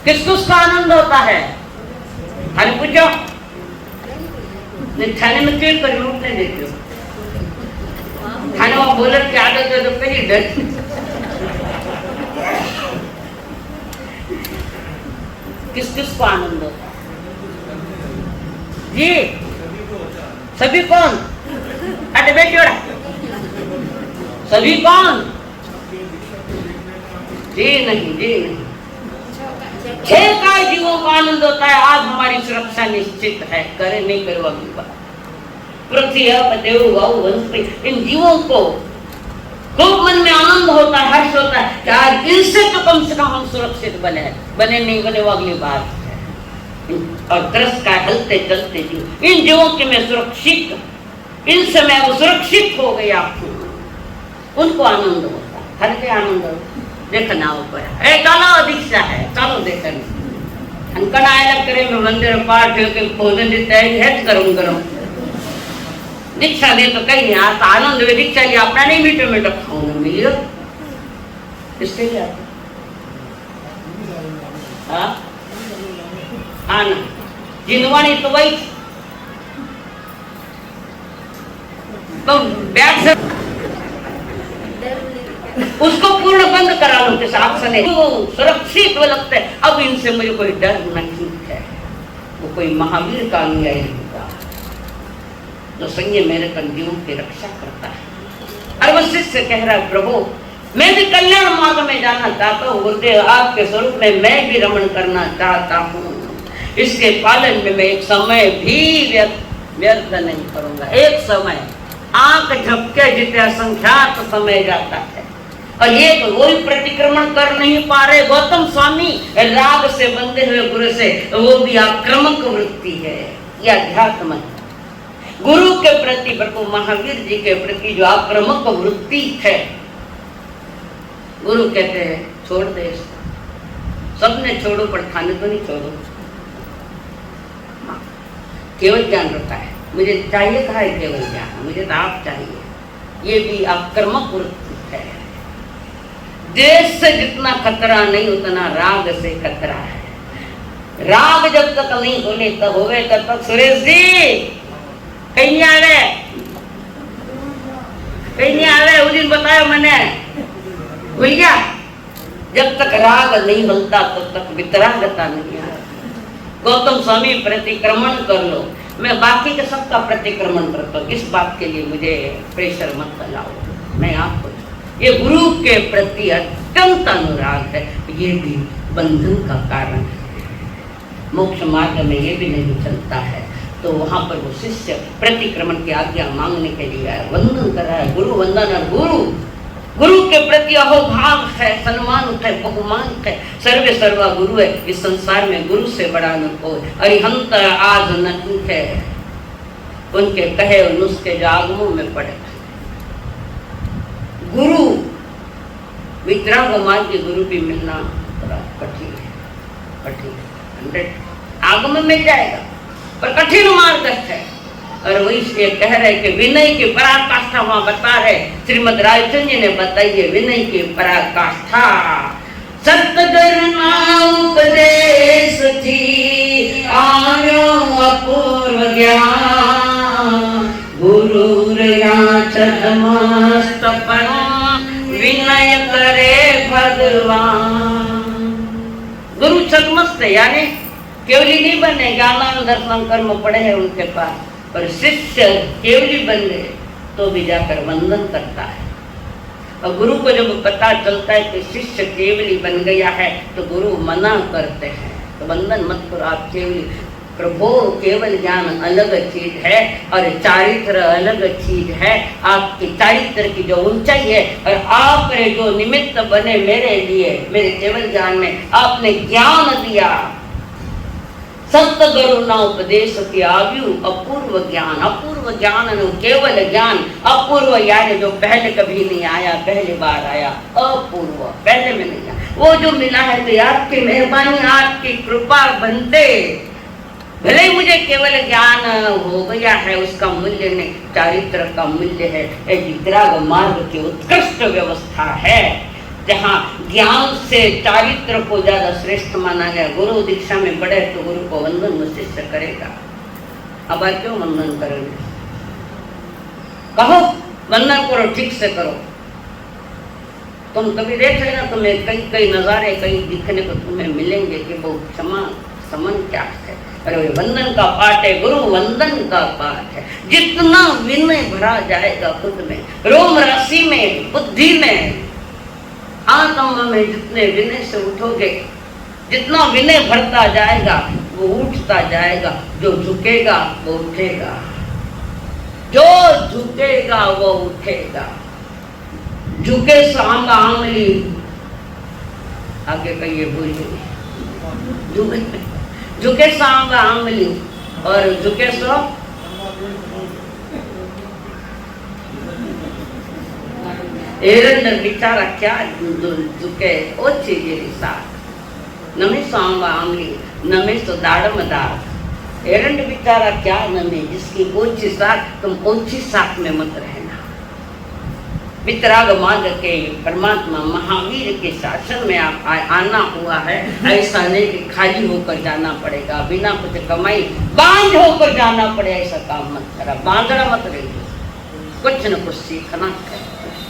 किस किस को आनंद होता है? हर पूछो। थाने में क्यों कर उठने देते हो? थाने में बोलर की आदत है तो कहीं डर। किस किस को आनंद होता है जी? सभी कौन? अरे बेटियों, सभी कौन? जी नहीं, जी नहीं। 6 काय जीवों को आनंद होता है। आज हमारी सुरक्षा निश्चित है, करे नहीं करो अगली बार। पृथ्वी देव गौ वनस्पति, इन जीवों को खूब मन में आनंद होता है, हर्ष होता है कि आज इनसे तो कम से कम हम सुरक्षित बने नहीं बने वो अगली बात है। और त्रस्त का हलते चलते जीव, इन जीवों के मैं सुरक्षित, इनसे मैं वो सुरक्षित हो गया, उनको आनंद होता है। हर के आनंद हो देखना ऊपर है, चलो दीक्षा है, चलो देखना अंकन आया करे में मंदिर पाठ के भोजन देते है करूँ करूँ दीक्षा दे तो कहीं नहीं आता। आनंद में दीक्षा लिया अपना नहीं, मीठे मीठे खाऊंगा मिलियो इससे क्या आना जिंदवानी तो वही तो बैठ से उसको पूर्ण बंद करा लो के साथ सने सुरक्षित वो लगता है। अब इनसे मुझे कोई डर नहीं है। वो कोई महावीर का अनुयायी होगा जो संजय मेरे कंदियों की रक्षा करता है। और वो शिष्य कह रहा है, प्रभु मैं भी कल्याण मार्ग में जाना चाहता हूँ, गुरुदेव आपके स्वरूप में मैं भी रमण करना चाहता हूँ। इसके पालन में मैं एक समय भी व्यर्थ नहीं करूंगा। एक समय आंख झपके जितने असंख्यात समय जाता है और ये तो वही प्रतिक्रमण कर नहीं पा रहे। गौतम स्वामी राग से बंधे हुए गुरु से, वो भी आक्रामक वृत्ति है, या अध्यात्म है। गुरु के प्रति, प्रभु महावीर जी के प्रति जो आक्रामक वृत्ति है, गुरु कहते हैं छोड़ दे इसको। सबने छोड़ो पर थाने तो नहीं छोड़ो। केवल ज्ञान रखा है, मुझे चाहिए कहा है केवल ज्ञान, मुझे तो आप चाहिए। ये भी आक्रामक वृत्ति है। देश से जितना खतरा नहीं उतना राग से खतरा है। राग जब तक नहीं होने तब होवे तब तक सुरेश जी कहीं नहीं आवे, कहीं नहीं आवे। उस दिन बताया मैंने, भूल गया जब तक राग नहीं बनता तब तक वितरागता नहीं आती। गौतम स्वामी प्रतिक्रमण कर लो, मैं बाकी के सबका प्रतिक्रमण करता हूँ, इस बात के लिए मुझे प्रेशर मत लाओ। मैं आपको, ये गुरु के प्रति अत्यंत अनुराग है, ये भी बंधन का कारण है। मोक्ष मार्ग में ये भी नहीं चलता है, तो वहां पर वो शिष्य प्रतिक्रमण की आज्ञा मांगने के लिए आया, वंदन कर रहा है। गुरु वंदन, और गुरु के प्रति अहोभाव है, सम्मान है, बहुमान है। सर्वे सर्वा गुरु है, इस संसार में गुरु से बड़ा न कोई। अरिहंत आज नहीं है, उनके कहे और नुस्खे जो आगमों में पड़े। गुरु वितराग मार्ग के गुरु भी मिलना बड़ा कठिन है, कठिन है। 100 आगम मिल जाएगा पर कठिन मार्ग है। और वही से कह रहे कि विनय की पराकाष्ठा वहां बता रहे, श्रीमद रायचंद जी ने बताई है विनय की पराकाष्ठा। सतगुरु उपदेश थी आयो अपूर्व ज्ञान, गुरु छदमस्त विनय करे भगवान। गुरु छदमस्त यानी केवली नहीं बने, ज्ञान दर्शन कर्म पड़े हैं उनके पास, और शिष्य केवली बन गए तो भी जाकर वंदन करता है। और गुरु को जब पता चलता है कि शिष्य केवली बन गया है तो गुरु मना करते हैं, तो वंदन मत करो आप केवली। प्रभु केवल ज्ञान अलग चीज है और चारित्र अलग चीज है। आपके चारित्र की जो ऊंचाई है, और आपने जो निमित्त बने मेरे लिए, मेरे केवल ज्ञान में आपने ज्ञान दिया। सतगुरु ना उपदेश की आयु अपूर्व ज्ञान, अपूर्व ज्ञान केवल ज्ञान, अपूर्व यानी जो पहले कभी नहीं आया, पहली बार आया, अपूर्व पहले में नहीं आया, वो जो मिला है तो आपकी मेहरबानी, आपकी कृपा बनते। भले ही मुझे केवल ज्ञान हो गया है, उसका मूल्य नहीं, चारित्र का मूल्य है। एक वितराग मार्ग की उत्कृष्ट व्यवस्था है जहाँ ज्ञान से चारित्र को ज्यादा श्रेष्ठ माना गया। गुरु दीक्षा में बढ़े तो गुरु को वंदन शिष्य करेगा। अब आप क्यों वंदन करोगे? कहो वंदन करो, ठीक से करो। तुम कभी देख लेना, तुम्हें कई कई नजारे कई दिखने को तुम्हें मिलेंगे कि वो क्षमा समन क्या है। अरे वंदन का पाठ है, गुरु वंदन का पाठ है। जितना विनय भरा जाएगा खुद में, रोम राशि में, बुद्धि में, आत्मा में, जितने विनय से उठोगे, जितना विनय भरता जाएगा वो उठता जाएगा। जो झुकेगा वो उठेगा, जो झुकेगा वो उठेगा। झुके सांगा आंगली, आगे कहिए बोलिए, झुके सांगा आंगली और झुके सो एरंडर बिचारा क्या झुके ओछी जेरी साथ नमे सांगा आंगली नमे सो दाड़म दाड़। एरंड बिचारा क्या नमे, जिसकी ओछी साथ, तुम ओछी साथ में मत रहना। वितराग मार्ग के परमात्मा महावीर के शासन में आप आना हुआ है। ऐसा नहीं कि खाली होकर जाना पड़ेगा, बिना कुछ कमाई बांझ होकर जाना पड़े, ऐसा काम मत करा। बांधना मत रहिए, कुछ न कुछ सीखना है,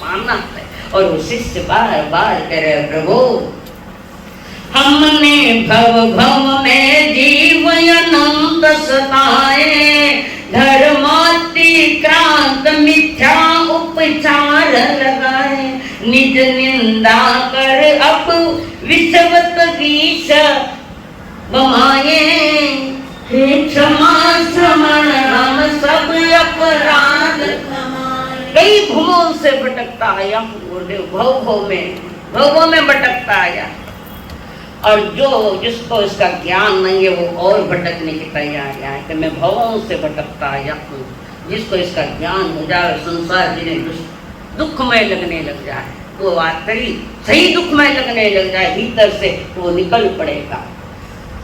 पाना है। और वो शिष्य बार बार कह रहे, प्रभु हमने भव भव में जीव अनंत सताए, धर्मातिक्रांत मिथ्या उपचार लगाए, निज निंदा कर अप विषवत विष बमाए, क्षमा श्रमण हम सब अपराध क्षमाए। कई भवों से भटकता आया, भवों में भटकता आया, और जो जिसको इसका ज्ञान नहीं है वो और भटकने की तैयारी है कि मैं भवों से भटकता आया हूँ। जिसको इसका ज्ञान हो जाए, संसार जिन्हें दुखमय लगने लग जाए, वो वाकई सही दुखमय लगने लग जाए भीतर से, तो वो निकल पड़ेगा।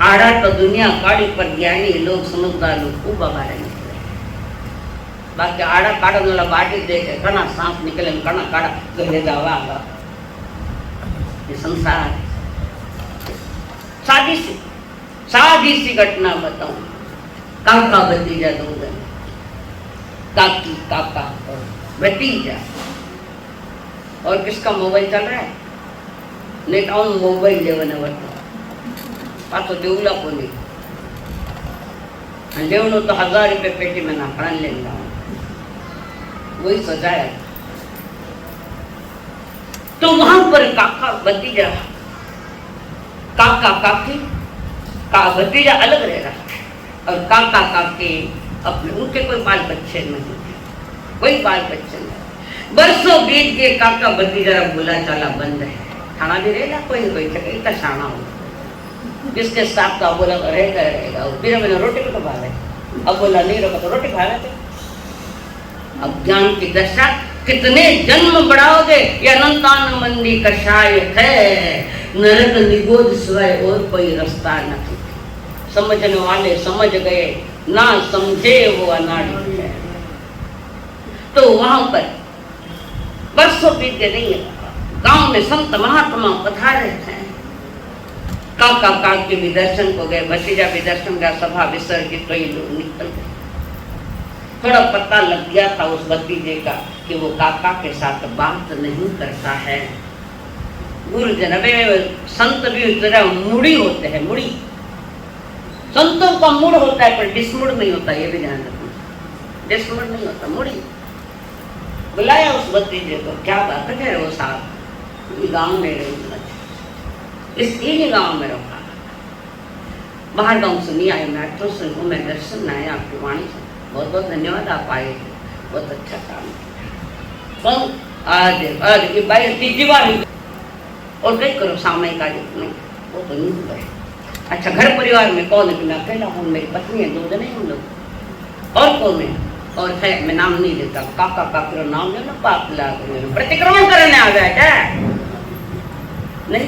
आड़ा तो दुनिया काड़ी, पर ज्ञानी लोग, समझदार लोग खूब बाहर निकले। बाकी आड़ा काड़ा वाला बाटी देखे कना सांप निकले, कना काड़ा गहरे जावा। ये संसार है। सादी सी घटना बताऊं। काका भतीजा दो जन, काकी काका और भतीजा, और किसका मोबाइल चल रहा है? नेताओं मोबाइल लेवाने वरतो पाछो देवला कोनी लेवनो तो 1000 रुपये पेटी में नाखड़ा लेना वही सजाया। तो वहां पर काका भतीजा काका काकी का भतीजा अलग रह रहा है और काका काकी अपने उनके कोई बाल बच्चे नहीं, कोई बाल बच्चे नहीं। बरसों बीत गए, काका भतीजा बोला चला बंद है, खाना भी रहेगा कोई कोई इतना शाना हो जिसके साथ तो बोला रहेगा फिर मैंने रोटी भी तो खा रहे, अब बोला नहीं रोका तो रोटी खा रहे थे। अब ज्ञान की दशा कितने जन्म बढ़ाओगे, ये अनंतान मंदी कषाय है, नरक निगोद सिवाय और कोई रास्ता नहीं। समझने वाले समझ गए, ना समझे वो अनाड़ी है। तो वहां पर बरसों बीत गए, नहीं है गांव में संत महात्मा पधारे थे। काका काकी भी दर्शन को गए, भतीजा भी दर्शन का, सभा विसर्जित तो ये लोग निकल गए। थोड़ा पता लग गया था उस भतीजे का कि वो काका के साथ बात नहीं करता है। गुरुजन संत भी तरह मुड़ी होते हैं, मुड़ी संतों का मूड होता है पर डिसमुड़ नहीं होता, ये भी ध्यान रखना, डिसमुड़ नहीं होता, मुड़ी। बुलाया उस भतीजे को, क्या बात है वो साहब गाँव में रहूंगा, इस ही गाँव में रहूंगा, बाहर गाँव से नहीं आए, मेट्रो से हूँ, मैं दर्शन में आया आपकी वाणी से, बहुत बहुत धन्यवाद, आप आए, बहुत अच्छा काम किया। आज ये बाई तीसरी बार और कई करो सामयिक कार्य नहीं, वो तो नहीं हुआ। अच्छा घर परिवार में कौन है? मैं अकेला हूँ, मेरी पत्नी है, 2 जने हम लोग, और कौन है? और है, मैं नाम नहीं लेता, काका काकी नाम लेना पाप लाग, प्रतिक्रमण करने आ गया क्या? नहीं,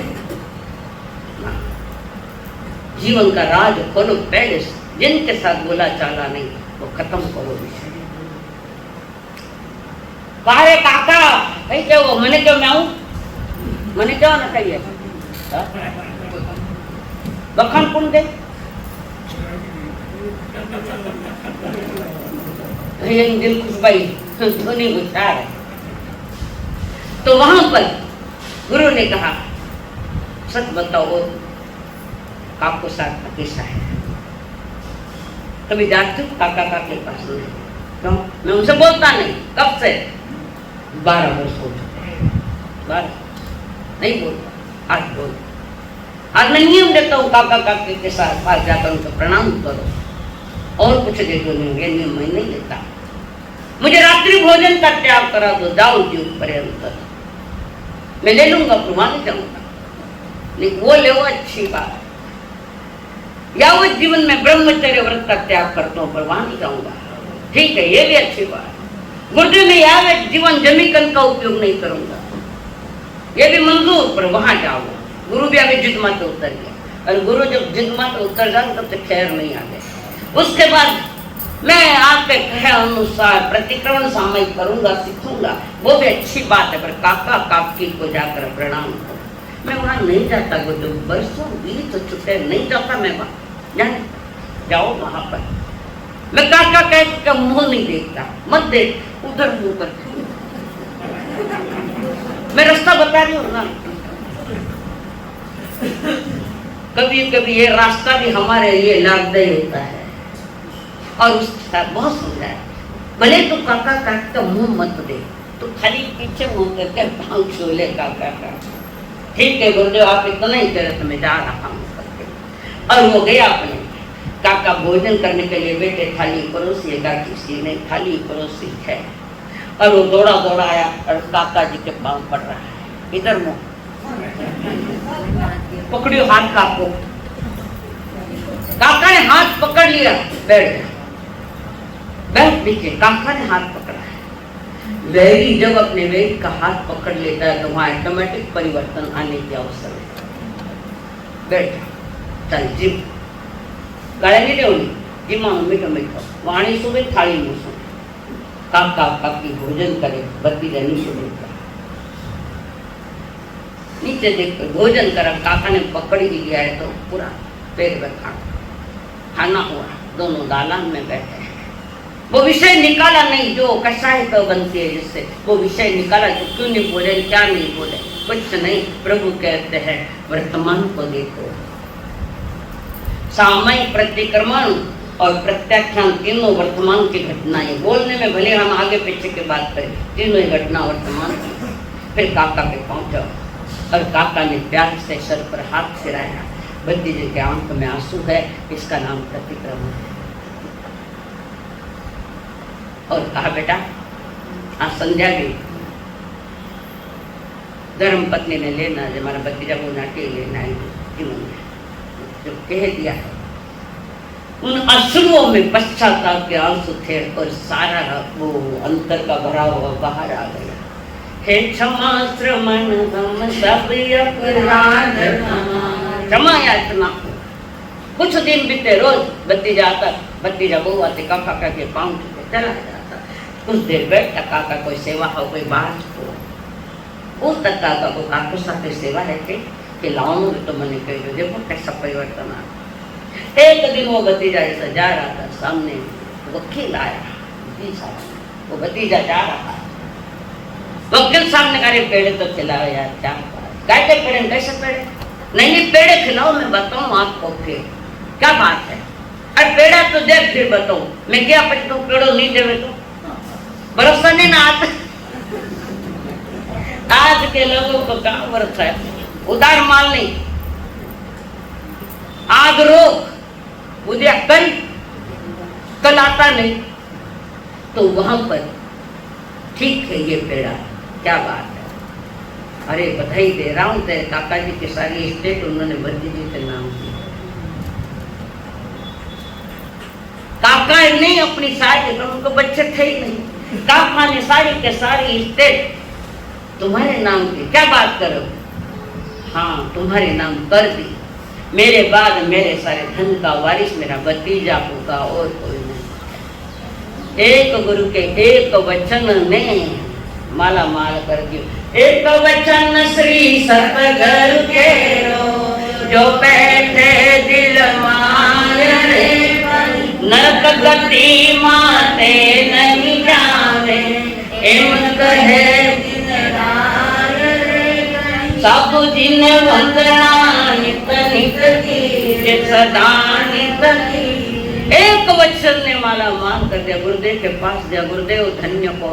जीवन का राज खोलो पहले, जिनके साथ बोला चाला नहीं वो खत्म करो विषय। कारे काका कहीं क्या वो मैंने क्यों मैं आऊं, मैंने क्या ना कहिए बखन पुन दे दिल खुश भाई धोनी गुस्सा है। तो वहां पर गुरु ने कहा सच बताओ काको साथ कैसा है? कभी जाते काका काके पास नहीं, क्यों? मैं उनसे बोलता नहीं, कब से? 12 वर्ष हो चुके हैं, 12 नहीं बोलता, आज बोल, आज मैं नियम देता हूँ काका काके के साथ पास जाकर उनको प्रणाम करो और कुछ देखो नहीं, ये नियम मैं नहीं लेता। मुझे रात्रि भोजन का त्याग करा दो, जाओ जीव पर्यंत, मैं ले लूंगा, प्रमाण जाऊंगा, नहीं वो ले वो अच्छी बात, यावत जीवन में ब्रह्मचर्य व्रत का त्याग करता हूँ पर वहां नहीं जाऊंगा, ठीक है, ये भी अच्छी बात। गुरुदेव में यावत जीवन जमीकन का उपयोग नहीं करूंगा, ये भी मंजूर, पर वहां जाऊंगा। गुरु भी अभी जिद मत उतर गया, और गुरु जब जिद मत उतर जाए तब तक खैर नहीं आ गया। उसके बाद मैं आपके कहे अनुसार प्रतिक्रमण सामयिक करूंगा, सीखूंगा, वो भी अच्छी बात है, पर काका काकी को जाकर प्रणाम करो। मैं वहां नहीं जाता, गुरु बरसों बीत चुके, नहीं जाता मैं वहां, जाओ वहां पर। मैं काका कह के मुंह नहीं देखता, मत देख, उधर मुंह कर, मैं रास्ता बता रही हूँ ना। कभी कभी ये रास्ता भी हमारे लिए लाभदायी होता है, और उसके साथ बहुत समझाया, भले तो काका काट का मुंह मत दे, तो खाली पीछे मुंह करके भांग छोले काका का, ठीक है गुरुदेव आप इतना ही करे तो मैं जा रहा हूँ करके। और वो गया अपने, काका भोजन करने के लिए बैठे, थाली परोसी है, किसी ने थाली परोसी है, और वो दौड़ा दौड़ा आया और काका जी के पांव पड़ रहा है, इधर मुंह पकड़ियो हाथ काको, काका ने हाथ पकड़ लिया, बैठ गया, बैठ पीछे, काका ने हाथ पकड़ा है। वैरी जब अपने वैरी का हाथ पकड़ लेता है तो वहां ऑटोमेटिक परिवर्तन आने की अवसर है। बैठ चल जिम गले नहीं देवनी जिमा मीठो मीठो वाणी सुबह थाली में सो, काका काकी भोजन करे, भतीजा नीचे देखा, नीचे देख कर भोजन करा, काका ने पकड़ ही लिया है तो पूरा पेट में खाना हुआ, दोनों दालान में बैठे हैं। वो विषय निकाला नहीं जो कषाय तो बनती है, जिससे वो विषय निकाला, तो क्यों नहीं बोले, क्या नहीं बोले, कुछ नहीं। प्रभु कहते हैं वर्तमान को देखो। सामयिक, प्रतिक्रमण और प्रत्याख्यान तीनों वर्तमान की घटनाएं। बोलने में भले हम आगे पीछे की बात करें, तीनों ही घटना वर्तमान की। फिर काका पे पहुंचा और काका ने प्यार से सर पर हाथ फिराया। भतीजे के आंख में आंसू है, इसका नाम प्रतिक्रमण है। और कहा बेटा आज संध्या गई, धर्म पत्नी ने लेना है, हमारा भतीजा को नाट्य लेना है। जो कह दिया है, उन अश्रुओं में पश्चाताप के आंसू थे और सारा वो अंतर का भरा हुआ बाहर आ गया। हे क्षमा श्रमण हम सब अपराध क्षमा याचना। कुछ दिन बीते, रोज भतीजा आता, भतीजा बहू आते, काका के पाँव छूते चला जाता। कुछ देर बैठता, काका कोई सेवा हो, कोई बात हो, उस तक काका को काका साथे सेवा है कि लाओ तो मैंने कह देखो कैसा परिवर्तन आ। एक दिन वो भतीजा ऐसा जा रहा था, सामने वकील आया, वो भतीजा जा रहा है, वकील सामने कह रहे पेड़े तो खिलाओ यार, क्या गाय के पेड़े कैसे पेड़े? नहीं पेड़े खिलाओ, मैं बताऊं आपको फिर क्या बात है। अरे पेड़ा तो दे फिर बताऊं, मैं क्या पता तुम पेड़ो नहीं देवे तो भरोसा नहीं ना आता। आज के लोगों को क्या भरोसा है, उधार माल नहीं, आज रोक उद्या कर, कल आता नहीं। तो वहां पर ठीक है ये पेड़ा, क्या बात है। अरे बधाई दे रहा हूं तेरे काका जी की सारी स्टेट उन्होंने भतीजे जी के नाम की। काका नहीं अपनी सारी, उनको बच्चे थे ही नहीं, काका ने सारी के सारी स्टेट तुम्हारे नाम की। क्या बात करो, हाँ तुम्हारे नाम कर दी। मेरे बाद मेरे सारे धन का वारिस मेरा भतीजा होगा और कोई नहीं। एक गुरु के एक वचन ने माला माल कर दियो। एक वचन श्री सतगुरु के रो, जो बैठे दिल मान रे, नरक गति माते नहीं जाने, एम कहे सब जिन वंदना नित नित की, सदा नित की। एक वचन ने माला मान कर दिया। गुरुदेव के पास दिया, गुरुदेव धन्य को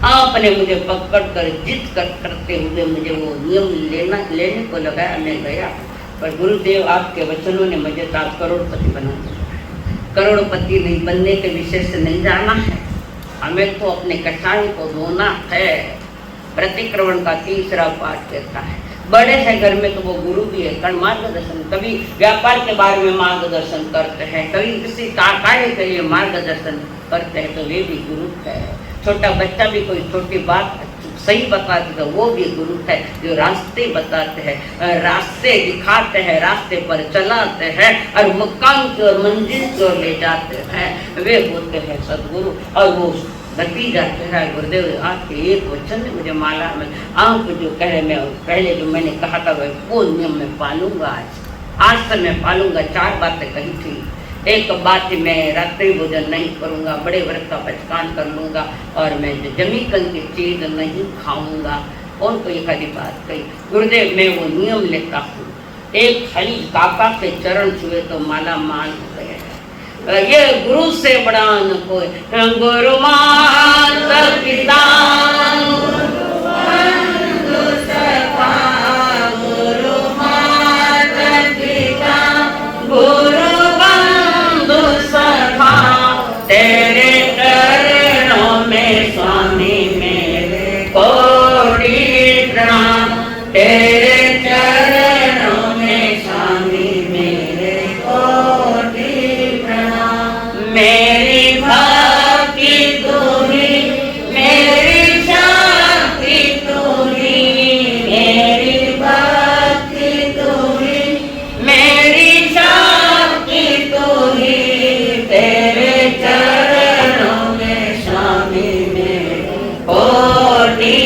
आपने मुझे पकड़ कर जिद कर करते हुए मुझे वो नियम लेने को लगाया। मैं गया, पर गुरुदेव आपके वचनों ने मुझे तो करोड़पति बना दिया। करोड़पति नहीं बनने के विषय से नहीं जाना है, हमें तो अपने कसाई को धोना है। प्रतिक्रमण का तीसरा पाठ कहता है, बड़े हैं घर में तो वो गुरु भी है, कारण मार्गदर्शन। कभी व्यापार के बारे में मार्गदर्शन करते हैं, कभी किसी कार्य के लिए मार्गदर्शन करते हैं, तो वे भी गुरु है। छोटा बच्चा भी कोई छोटी बात सही बताते तो वो भी गुरु है, जो रास्ते बताते हैं, रास्ते दिखाते हैं, रास्ते पर चलाते हैं और मुकाम की ओर, मंजिल की ओर ले जाते हैं, वे होते हैं सदगुरु। और वो भतीजा कह रहा गुरुदेव आपके एक वचन ने मुझे माला में आप जो कह रहे, मैं पहले जो मैंने कहा था वो नियम में पालूंगा। आज से मैं पालूंगा। 4 बातें कही थी। एक बात मैं रात्रि भोजन नहीं करूंगा, बड़े व्रत का पचकान कर लूंगा और मैं जमी कल की चीज नहीं खाऊंगा। और कोई खाली बात कही, गुरुदेव मैं वो नियम लेता हूँ। एक खाली काका के चरण छुए तो माला माल हो गए। ये गुरु से बड़ा न कोई, गुरु माता पिता गुरु माता पिता गुरु बंधु सखा, तेरे चरणों में स्वामी मेरे कोटि प्रणाम, तेरे चरणों में स्वामी मेरे कोटि प्रणाम। मेरी भक्ति तू ही, मेरी शांति तू ही, मेरी भक्ति तू ही, मेरी शांति तू ही, तेरे चरणों में स्वामी मेरे कोटि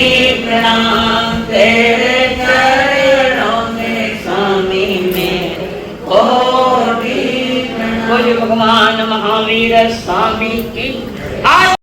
प्रणाम, तेरे चरणों में स्वामी मेरे कोटि प्रणाम। भगवान महावीर स्वामी की।